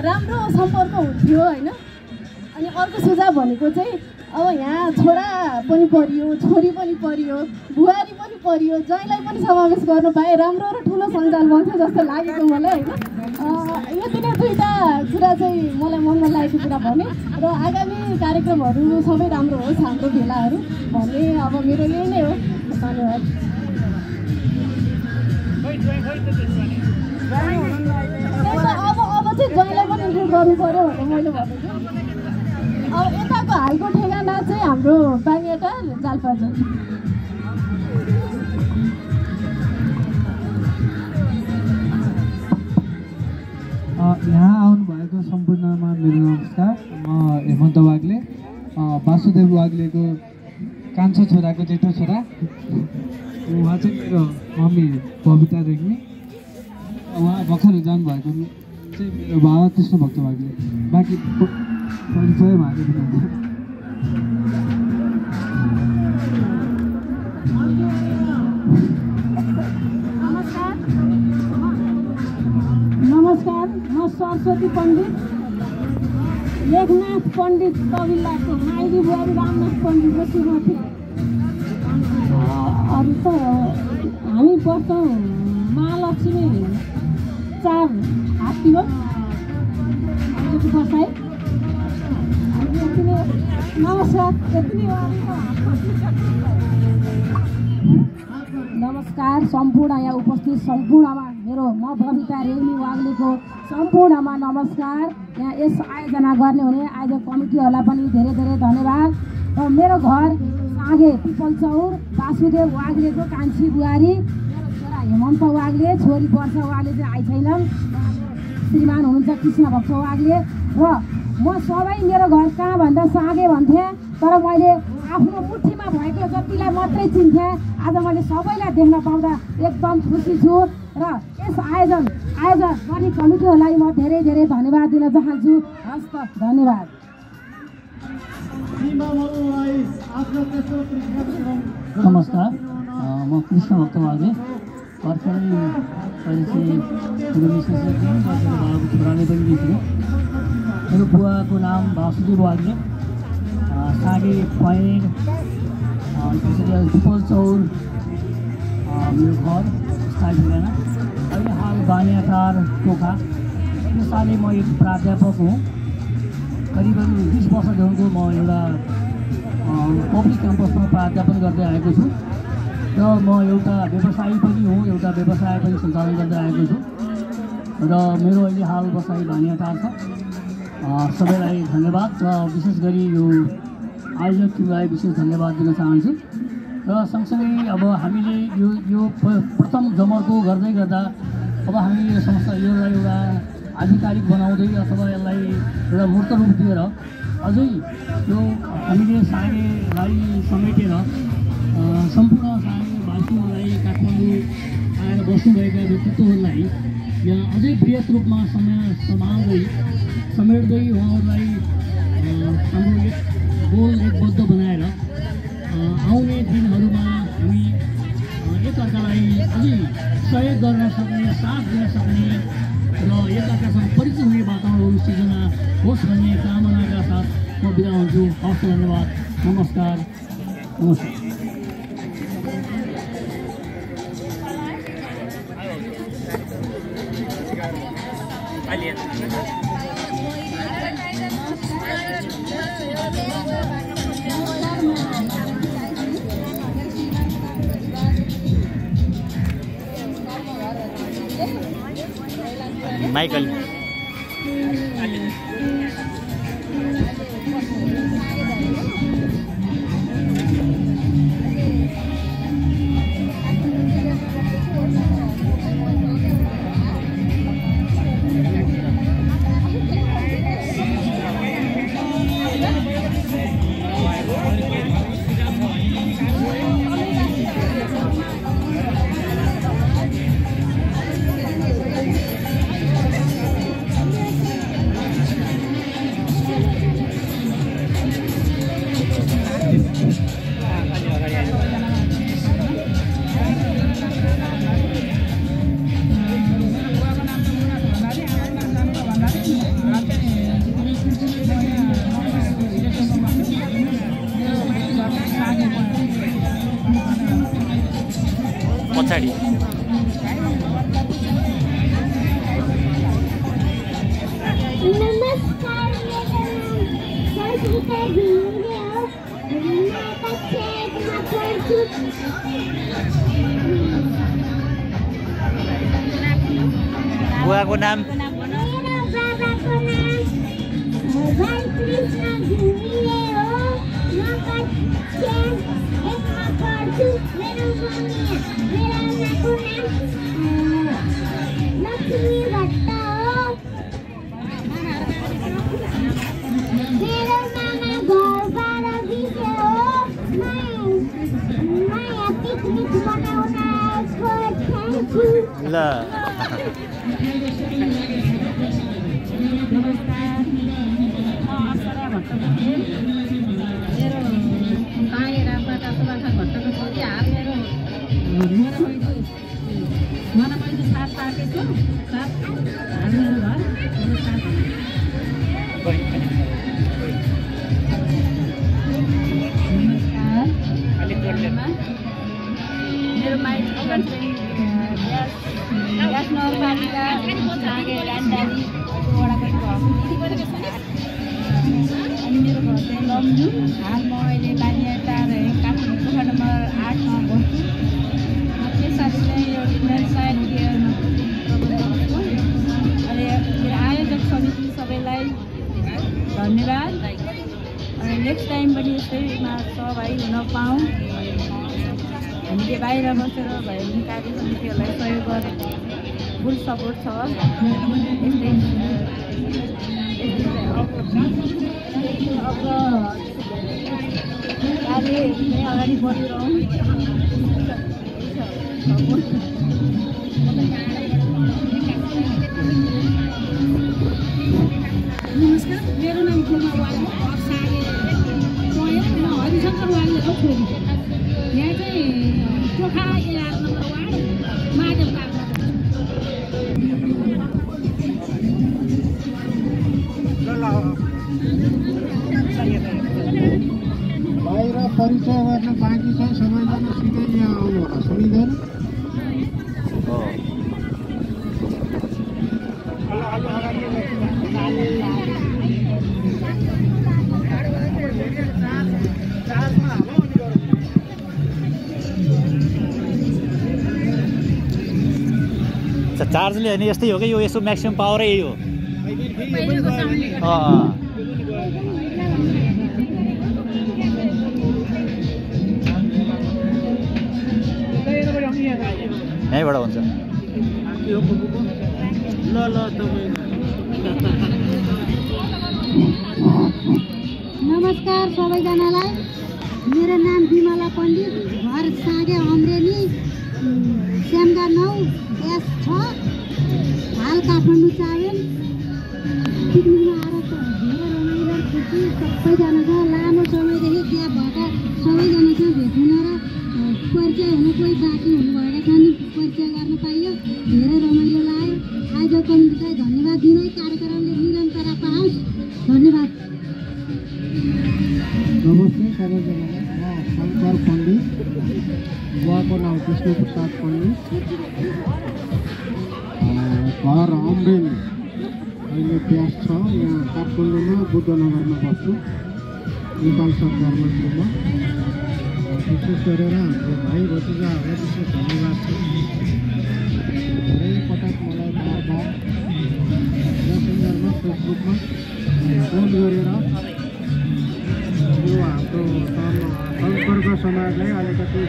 राम्रो सम्पर्क हुन्थ्यो होइन अनि अर्को सुझाव भनेको चाहिँ अब यहाँ छोरा पनि परियो छोरी पनि परियो बुहारी पनि परियो जहीलाई पनि समावेश गर्नु पाए राम्रो र ठुलो सञ्जाल बन्थ्यो जस्तो लागेको मलाई होइन यति नै दुईवटा कुरा चाहिँ मलाई मनमा लागेको कुरा भने र आगामी कार्यक्रमहरू सबै राम्रो होस् हाम्रो भेलाहरू भन्ने अब मेरो यही नै हो धन्यवाद अब चाहिँ जहीलाई पनि इन्क्लुड गर्नु पऱ्यो भनेर मैले भनेको अब यताको हालको ठेगाना चाहिँ हाम्रो बाङ्गेटा जालपाजा यहाँ आउनुभएको सम्पूर्णमा मेरो नमस्कार म हेमन्त वाग्ले वासुदेव वाग्लेको कान्छो छोराको जेठो छोरा उहाँ चाहिँ मेरो मम्मी बबिता रेग्मी उहाँ भर्खर जानुभएको चाहिँ मेरो बाबा कृष्ण भक्त वाग्ले बाँकी परिचय उहाँले दिनुहुन्छ नमस्कार म सरस्वती पण्डित लेखनाथ पण्डित कविलाको माइली बुहारी रामनाथ पण्डितको श्रीमती अरू त हामी पढ्छौँ महालक्ष्मी 4 हात्ती हो यति बसाइ नमस्कार यति नै नमस्कार सम्पूर्ण यहाँ उपस्थित सम्पूर्णमा म बबिता रेग्मी वाग्लेको सम्पूर्णमा नमस्कार। यहाँ यस आयोजना गर्ने हुने आयोजक कमिटीहरूलाई पनि धेरै धेरै धन्यवाद। र मेरो घर सागे पिपल चौर वासुदेव वाग्लेको कान्छी बुहारी, मेरो छोरा हेमन्त वाग्ले, छोरी वर्षा वाग्ले चाहिँ आइ छैनन्, श्रीमान हुनुहुन्छ कृष्ण भक्त वाग्ले। र म सबै मेरो घर कहाँ भन्दा सागे भन्थेँ, तर मैले आफ्नो मुठीमा भएको जतिलाई मात्रै चिन्थेँ। आज मैले सबैलाई देख्न पाउँदा एकदम खुसी छु। र यस आयोजन गर्ने कमिटीहरूलाई म धेरै धेरै धन्यवाद दिन चाहन्छु। हस् त, धन्यवाद। नमस्कार, म कृष्ण भक्त वाग्ले। भर्खरै अहिले चाहिँ मेरो मिसेसले 3 वर्षको बाबुको छोराले पनि दिएको। मेरो बुवाको नाम वासुदेव वाग्ले, सागे पॉइन्ट त्यसरी पिपल चौर मेरो घर स्थायी ठेगाना। अहिले हाल बानियाटार टोखा। यो सालै म एक प्राध्यापक हुँ। करिबन 20 वर्षदेखिको म एउटा पब्लिक क्याम्पसमा प्राध्यापन गर्दै आएको छु। र म एउटा व्यवसायी पनि हुँ, एउटा व्यवसाय पनि सञ्चालन गर्दै आएको छु। र मेरो अहिले हाल बसाइ बानियाटार छ। सबैलाई धन्यवाद। र विशेष गरी यो आयोजक टिमलाई विशेष धन्यवाद दिन चाहन्छु। र सँगसँगै अब हामीले यो प्रथम जमर्को गर्दै गर्दा अब हामी यो संस्था यसलाई एउटा आधिकारिक बनाउँदै अथवा यसलाई एउटा मूर्त रूप दिएर अझै यो हामीले सागेलाई समेटेर सम्पूर्ण सागेवासीहरूलाई काठमाडौँ आएर बस्नुभएका व्यक्तित्वहरूलाई यहाँ अझै बृहत रूपमा समेट्दै उहाँहरूलाई हाम्रो एक गोल एकबद्ध बनाएर आउने दिनहरूमा हामी एकअर्कालाई अझै सहयोग गर्न सक्ने, साथ दिन सक्ने र एकअर्कासँग परिचय हुने वातावरण सृजना होस् भन्ने कामनाका साथ म बिदा हुन्छु। हस्, धन्यवाद। नमस्कार। माइकल पछाडि बुवाको नाम ल मेरो माइक ग्यास नगरपालिका राजधानी वडाको अनि मेरो घर चाहिँ लम्जू। हाल म अहिले बानियाटार काठमाडौँ पोखरा नम्बर 8मा बस्छु। म त्यसरी चाहिँ यो सायद प्रबन्धकको अनि मेरो आयोजक समिति सबैलाई धन्यवाद। अनि नेक्स्ट टाइम पनि यस्तैमा सहभागी हुन पाऊँ। हामीले बाहिर बसेर भए पनि कार्य समितिहरूलाई सहयोग गर्ने फुल सपोर्ट छ। अब कार्य अगाडि बढिरहँ। नमस्कार, मेरो नाम खुमा वाल हो। म हरिशङ्कर वालको छोरी। यहाँ चाहिँ पोखरा 11 नम्बर वार्ड महादेव पार्कमा बाहिर परिचय गर्न बाँकी छ। सबैजना सिधै यहाँ आउनु होला। सुनिँदैन? चार्जले होइन, यस्तै हो कि यो, यसको म्याक्सिमम पावरै यही हो। यहीँबाट हुन्छ। नमस्कार सबैजनालाई। मेरो नाम बिमला पण्डित, घर सागे अमरेली, श्यामगा 9 S6, हाल काठमाडौँ चावेल। पिकनिकमा आएर धेरै रमाइलो खुसी सबैजना छ। लामो समयदेखि ग्याप भएका सबैजनासँग भेट हुन र परिचय हुन कोही बाँकी हुनुभएका छन्, परिचय गर्न पाइयो। धेरै रमाइलो लाग्यो। आयोजक कमिटीलाई धन्यवाद दिँदै कार्यक्रमले निरन्तरता पाओस्। धन्यवाद। नमस्ते सबैजनालाई। म शङ्कर पण्डित, बुवाको नाम कृष्णप्रसाद पण्डित, घर अमरेली, अहिले प्यास छ। यहाँ काठमाडौँमा बुद्धनगरमा बस्छु। नेपाल सरकारमा छु म। विशेष गरेर हाम्रो भाइ भतिजाहरूलाई विशेष धन्यवाद छ। धेरै पटक मलाई बार मेसेन्जरमा फेसबुकमा फोन गरेर यो हाम्रो संपर्क समाजलाई अलिकति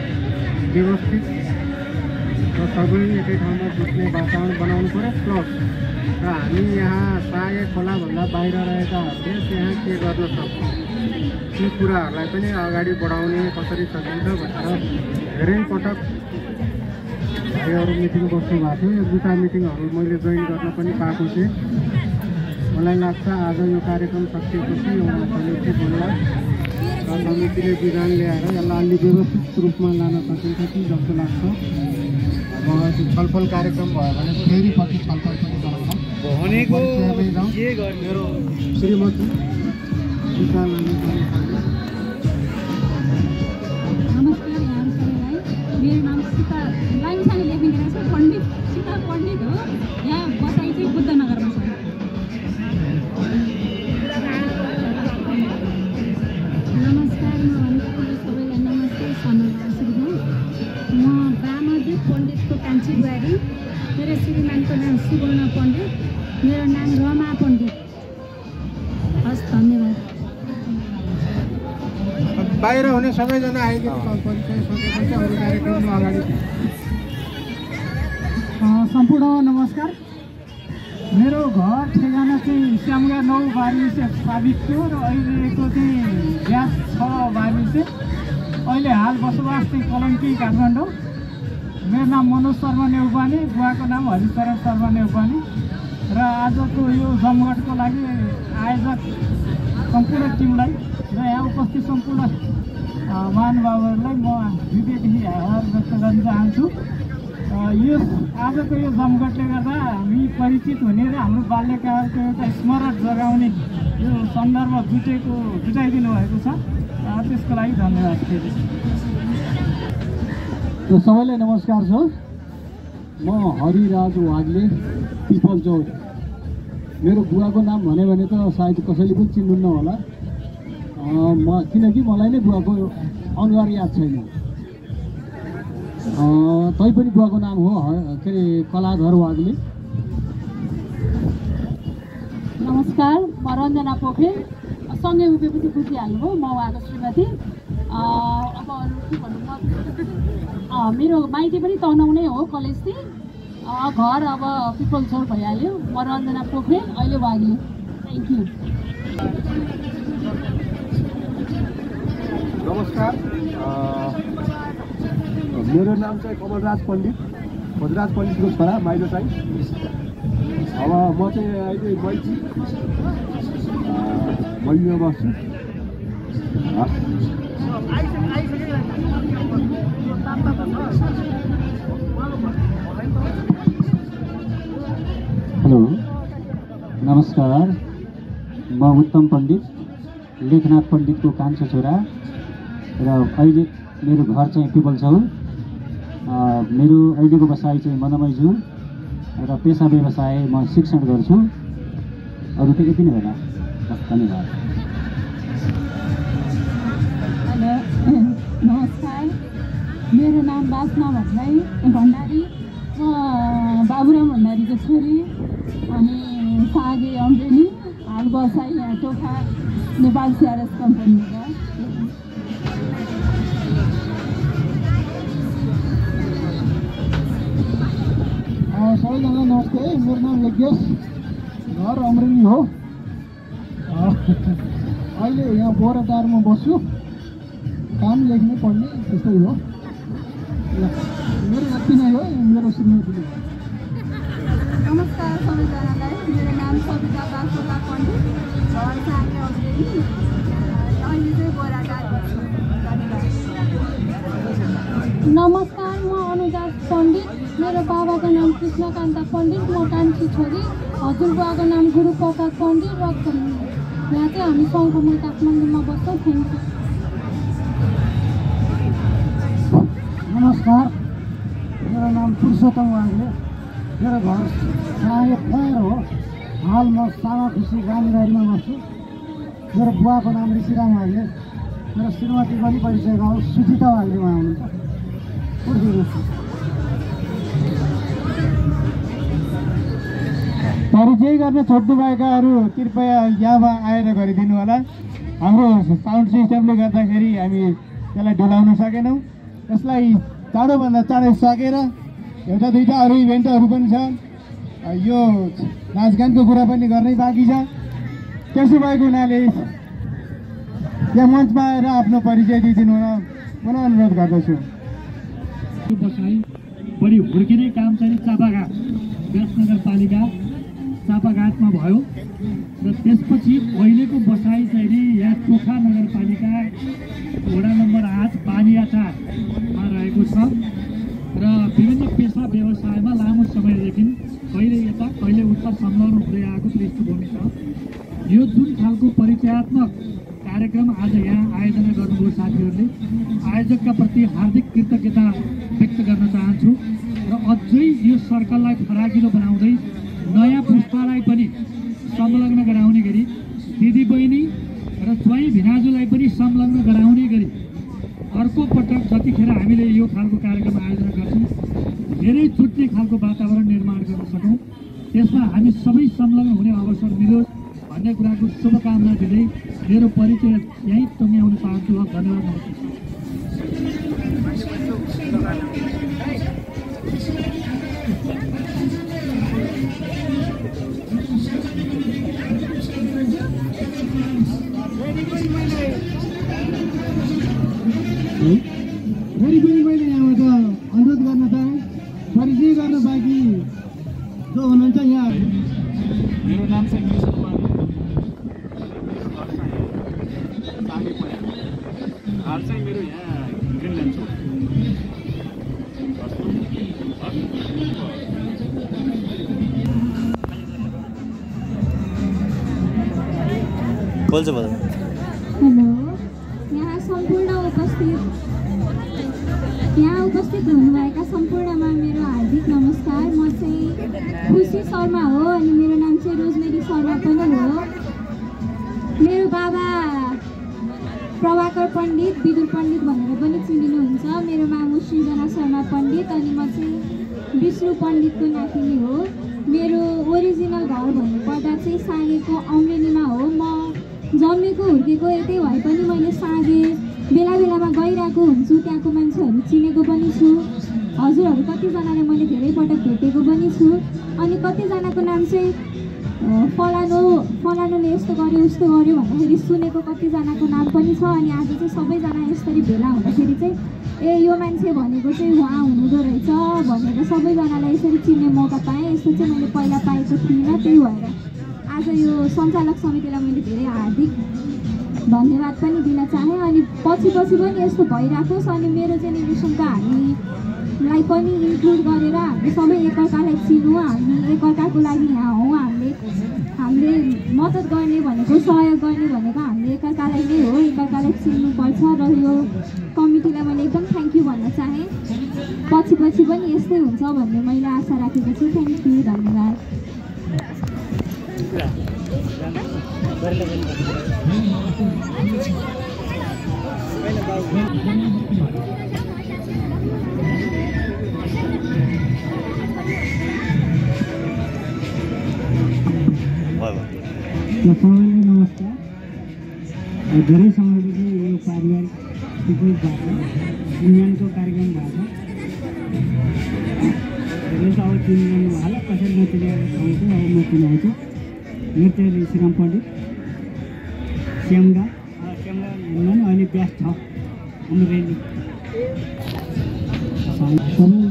व्यवस्थित र सबै एकै ठाउँमा जुट्ने वातावरण बनाउनु पऱ्यो। प्लस र हामी यहाँ सागे खोलाभन्दा बाहिर रहेकाहरूले त्यहाँ के गर्न सक्छ ती कुराहरूलाई पनि अगाडि बढाउने कसरी सकिन्छ भनेर धेरै पटक भाइहरू मिटिङ बस्नु भएको थियो। यो दुईवटा मिटिङहरू मैले जोइन गर्न पनि पाएको थिएँ। मलाई लाग्छ आज यो कार्यक्रम सकिएपछि एउटा समिति बन्ला र समितिले विधान ल्याएर यसलाई अलि व्यवस्थित रूपमा लान सकिन्छ कि जस्तो लाग्छ। अब छलफल कार्यक्रम भयो भने फेरि पछि छलफल पनि गरौँला। मेरो श्रीमती सीता लामी। नमस्कार यहाँहरू सबैलाई। मेरो नाम सीता लामिछाने लेखिँदैन छ, पण्डित सीता पण्डित हो। यहाँ बसाइ चाहिँ बुद्धनगरमा छ। नमस्कार, म भन्नु सबैलाई नमस्ते, सम्मान आशीर्वाद। म बामादेव पण्डितको कान्छी बुहारी। मेरो श्रीमानको नाम सुवर्ण पण्डित, मेरो नाम रमा पण्डित। हस्, धन्यवाद। बाहिर हुने सबैजना आइदिनु परिचय सकेपछि अरू कार्यक्रममा अगाडि। सम्पूर्ण नमस्कार। मेरो घर ठेगाना चाहिँ श्यामगा 9 बारी साबित थियो र अहिलेको चाहिँ ग्यास 6 बारी चाहिँ अहिले हाल बसोबास चाहिँ कलङ्की काठमाडौँ। मेरो नाम मनोज शर्मा नेउपाने, बुवाको नाम हरिशरण शर्मा नेउपाने। र आजको यो जमघटको लागि आयोजक सम्पूर्ण टिमलाई र यहाँ उपस्थित सम्पूर्ण महानुभावहरूलाई म हृदयदेखि आभार व्यक्त गर्न चाहन्छु। यो आजको यो जमघटले गर्दा हामी परिचित हुने र हाम्रो बाल्यकालको एउटा स्मरण जगाउने यो सन्दर्भ जुटाइदिनु भएको छ। त्यसको लागि धन्यवाद। फेरि सबैलाई नमस्कार छ। म हरिराज वाग्ले पिपल चौर। मेरो बुवाको नाम भन्यो भने त सायद कसैले पनि चिन्नुहुन्न होला, किनकि मलाई नै बुवाको अनुहार याद छैन। तैपनि बुवाको नाम हो के अरे कलाधर वाग्ले। नमस्कार, म रञ्जना पोखरेल। सँगै उभिएपछि बुझिहाल्नुभयो, म उहाँको श्रीमती। अब अरू के भन्नु, मेरो माइती पनि तनहुँ नै हो, कलेजती। घर अब पिपल चौर भइहाल्यो। म रञ्जना पोखरेल, अहिले वाग्ले। Thank you. नमस्कार, मेरो नाम चाहिँ कमलराज पण्डित, भद्रराज पण्डितको छोरा, माइलो चाहिँ। अब म चाहिँ अहिले मैलीमा बस्छु। हेलो, नमस्कार, म उत्तम पण्डित, लेखनाथ पण्डितको कान्छो छोरा र अहिले मेरो घर चाहिँ पिपल चौर। मेरो अहिलेको बसाइ चाहिँ मनमैजु र पेसा व्यवसाय म शिक्षण गर्छु। अरू त यति नै होला, धन्यवाद। हेलो, नमस्कार, मेरो नाम बासना भण्डारी। म बाबुराम भण्डारीको छोरी अनि सागे अम्बेनी। हाल बसाइ यहाँ टोखा नेपाल सिआरएस कम्पनीको। सबैजनालाई नमस्ते, मेरो नाम यज्ञेश, घर अमरेली हो। अहिले यहाँ बोराटारमा बस्छु, काम लेख्ने पढ्ने त्यस्तै हो। मेरो यति नै हो, मेरो श्रीमतीले। नमस्कार सबैजनालाई, मेरो नाम सविता बासोला पण्डित, घर सागे अमरेली, अहिले चाहिँ बोराटार बस्छु। नमस्कार, म अनुजा पण्डित, मेरो बाबाको नाम कृष्णकान्त पण्डित, म कान्छी छोरी। हजुरबुवाको नाम गुरुप्रसाद पण्डित र यहाँ चाहिँ हामी सङ्घमा काठमाडौँमा बस्छौँ। Thank you. नमस्कार, मेरो नाम पुरुषोत्तम वाग्ले, मेरो घर सागे खोएर हो। हाल म सामा खुसी गाउँघारीमा बस्छु। मेरो बुवाको नाम ऋषिराम वाग्ले, मेरो श्रीमती पनि परिचय गाउँ सुजिता वाग्ले उहाँ हुनुहुन्छ। परिचय गर्न छोड्नुभएकाहरू कृपया यहाँ आएर गरिदिनु होला। हाम्रो साउन्ड सिस्टमले गर्दाखेरि हामी त्यसलाई डुलाउन सकेनौँ। यसलाई चाँडोभन्दा चाँडै सकेर एउटा दुईवटा अरू इभेन्टहरू पनि छ, यो नाचगानको कुरा पनि गर्नै बाँकी छ। त्यसो भएको हुनाले यहाँ मञ्चमा आएर आफ्नो परिचय दिइदिनु हुन पुनः अनुरोध गर्दछु। बसाइ बढी हुर्किने काम चाहिँ चापाघाट व्यास नगरपालिका चापाघाटमा भयो र त्यसपछि अहिलेको बसाइ चाहिँ नि यहाँ टोखा नगरपालिका वडा नम्बर 8 बानियाटारमा रहेको छ र विभिन्न पेसा व्यवसायमा लामो समयदेखि कहिले यता कहिले उता संलग्न हुँदै आएको पृष्ठभूमि छ। यो जुन खालको परिचयात्मक कार्यक्रम आज यहाँ आयोजना गर्नुभयो साथीहरूले, आयोजकका प्रति हार्दिक कृतज्ञता व्यक्त गर्न चाहन्छु र अझै यो सर्कललाई फराकिलो बनाउँदै नयाँ पुस्तालाई पनि संलग्न गराउने गरी दिदीबहिनी र ज्वाइँ भिनाजुलाई पनि संलग्न गराउने गरी अर्को पटक जतिखेर हामीले यो खालको कार्यक्रम आयोजना गर्छौँ धेरै छुट्ने खालको वातावरण निर्माण गर्न सकौँ, त्यसमा हामी सबै संलग्न हुने अवसर मिलोस् भन्ने कुराको शुभकामना दिँदै मेरो परिचय यहीँ टुङ्ग्याउन चाहन्छु। धन्यवाद। फेरि पनि मैले यहाँबाट अनुरोध गर्न चाहेँ, परिचय गर्न बाँकी जो हुनुहुन्छ यहाँ। मेरो नाम चाहिँ हाल चाहिँ मेरो यहाँ ग्रिनल्यान्ड छ। बोल्छ बोल्छ। हेलो, यहाँ उपस्थित हुनुभएका सम्पूर्णमा मेरो हार्दिक नमस्कार। म चाहिँ खुसी शर्मा हो अनि मेरो नाम चाहिँ रोजमेरी शर्मा पनि हो। मेरो बाबा प्रभाकर पण्डित, विदुर पण्डित भनेर पनि चिनिनुहुन्छ। मेरो मामु सृजना शर्मा पण्डित अनि म चाहिँ विष्णु पण्डितको नातिनी हो। मेरो ओरिजिनल घर भन्नुपर्दा चाहिँ साँगेको औँलेनीमा हो। म जन्मेको हुर्केको यतै भए पनि मैले साँगे बेला बेलामा गइरहेको हुन्छु, त्यहाँको मान्छेहरू चिनेको पनि छु। हजुरहरू कतिजनाले मैले धेरै पटक भेटेको पनि छु अनि कतिजनाको नाम चाहिँ फलानुले यस्तो गर्यो उस्तो गर्यो भन्दाखेरि सुनेको कतिजनाको नाम पनि छ। अनि आज चाहिँ सबैजना यसरी भेला हुँदाखेरि चाहिँ ए यो मान्छे भनेको चाहिँ उहाँ हुनुहुँदो रहेछ भनेर सबैजनालाई यसरी चिन्ने मौका पाएँ। यस्तो चाहिँ मैले पहिला पाएको थिइनँ। त्यही भएर आज यो सञ्चालक समितिलाई मैले धेरै हार्दिक धन्यवाद पनि दिन चाहेँ। अनि पछि पनि यस्तो भइराखोस् अनि मेरो जेनेरेसनका हामीलाई पनि इन्क्लुड गरेर हामीले सबै एकअर्कालाई चिनौँ। हामी एकअर्काको लागि यहाँ हौँ। हामीले मद्दत गर्ने भनेको, सहयोग गर्ने भनेको हामीले एकअर्कालाई नै हो। एकअर्कालाई चिन्नुपर्छ र यो कमिटीलाई मैले एकदम थ्याङ्क यू भन्न चाहेँ। पछि पनि यस्तै हुन्छ भन्ने मैले आशा राखेको छु। थ्याङ्क यू, धन्यवाद। सबैलाई नमस्कार। धेरै समयदेखि यो पारिवारिक पिकनिकबाट युनियनको कार्यक्रम भएको धेरै त अब चिनिरहनु भयो होला। कसैले नचिनेको ठाउँ चाहिँ अब म चिनाउँछु। मेरो चाहिँ श्रीराम पण्डित श्यामगा हुनुहुन्न, अहिले ब्यास छ अमरेली। सबैजना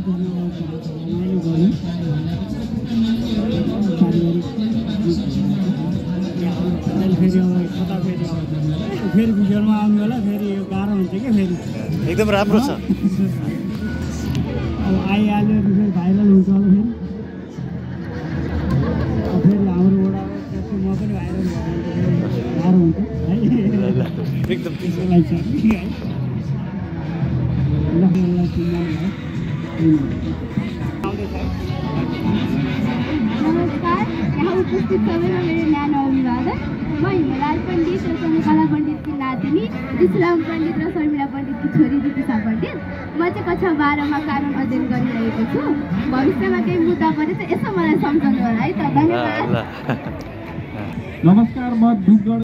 रमाइलो गर्ने पारिवारिक फेरि भिडियोमा आउनु होला। फेरि यो गाह्रो हुन्छ क्या। फेरि एकदम राम्रो छ। अब आइहाल्यो फेरि भाइरल हुन्छ होला। फेरि हाम्रो वडाको म पनि भाइरल भयो भने फेरि गाह्रो हुन्छ है। एकदम त्यसको लागि छ है। ल चिन्नु नमस्कार। यहाँ उपस्थित सबैमा मेरो न्यानो अभिवादन। म हिमराज पण्डित र चन्द्रकला पण्डितकी नातिनी, इस्लाम पण्डित र शर्मिला पण्डितकी छोरी दिपिसा पण्डित। म चाहिँ कक्षा 12मा कानुन अध्ययन गरिरहेको छु। भविष्यमा केही मुद्दा परे चाहिँ यसो मलाई सम्झाउनु होला है त। धन्यवाद। नमस्कार। म दुधगढ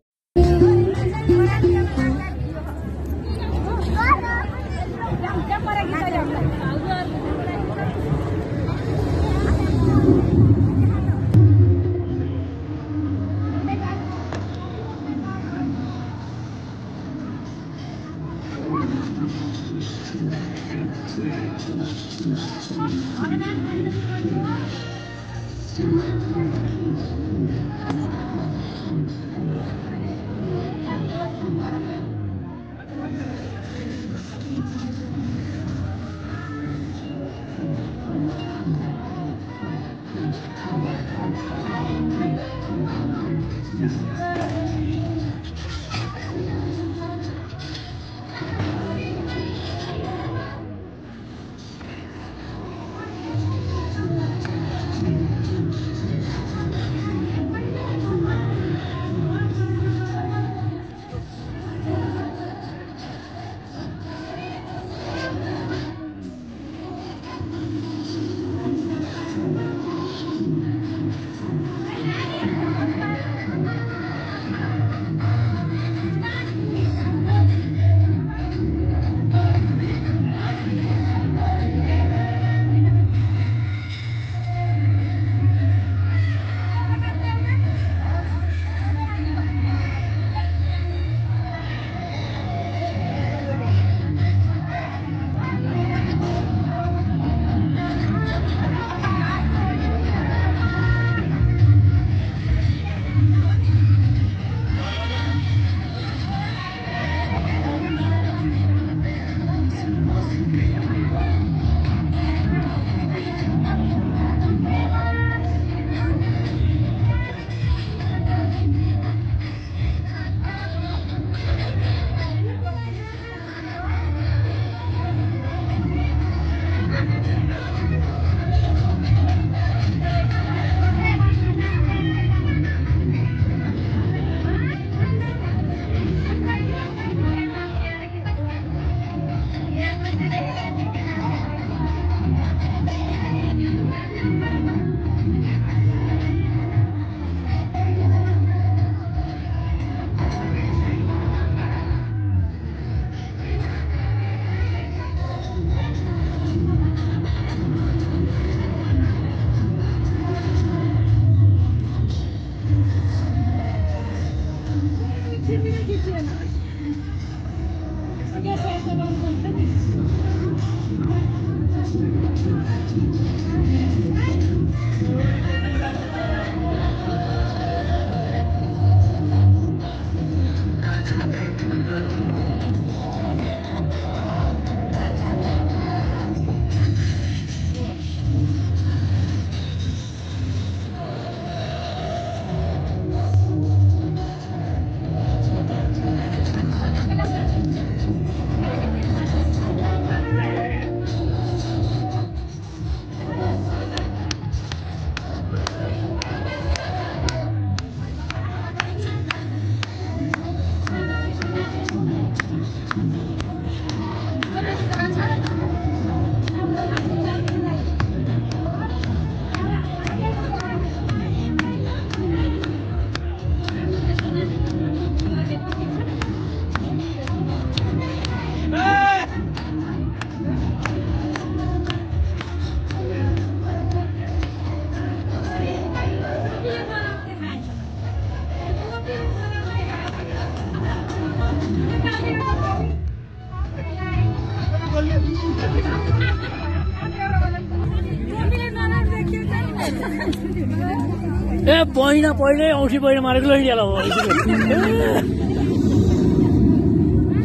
ए बहिना पहिले औँठी बहिना मारेको लैडियाला हो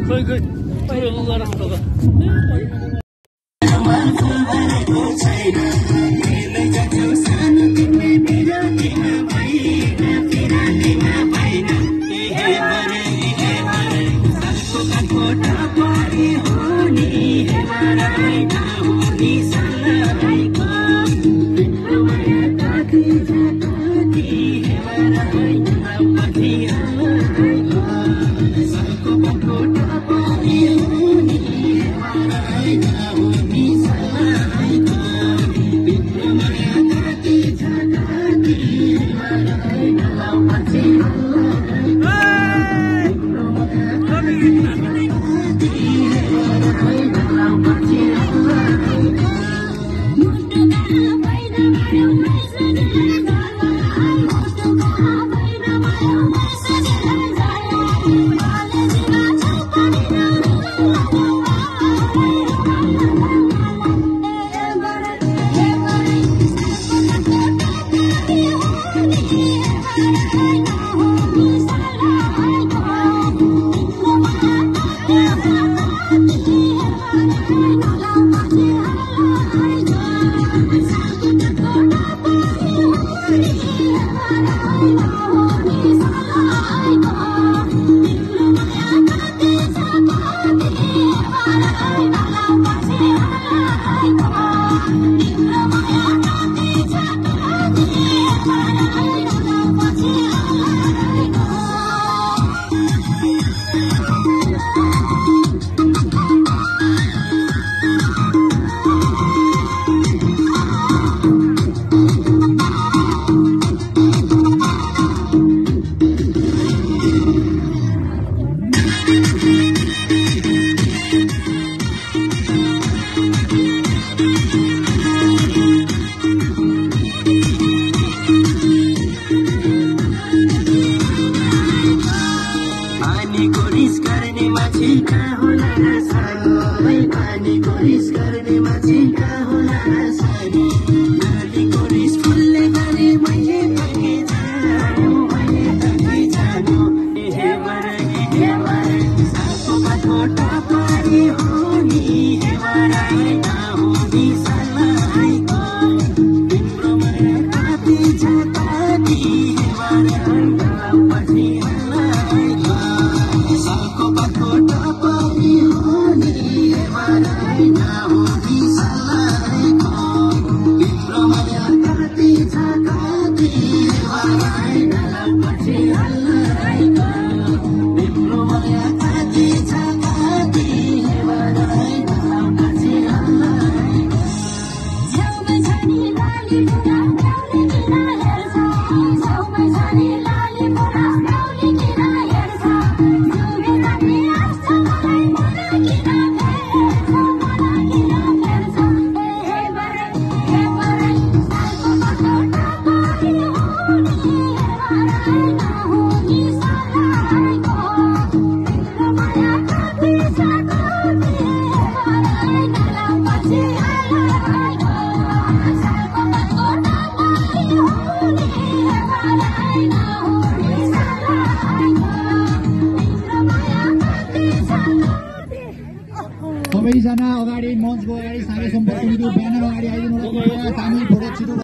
खोइ खोइ पहिले उ गरेर Hãy subscribe cho kênh Ghiền Mì Gõ để không bỏ lỡ सबैजना अगाडि मञ्चको अगाडि सागे सम्पर्क समितिको ब्यानर अगाडि आइदिनु होला। सामूहिक फोटो छिटो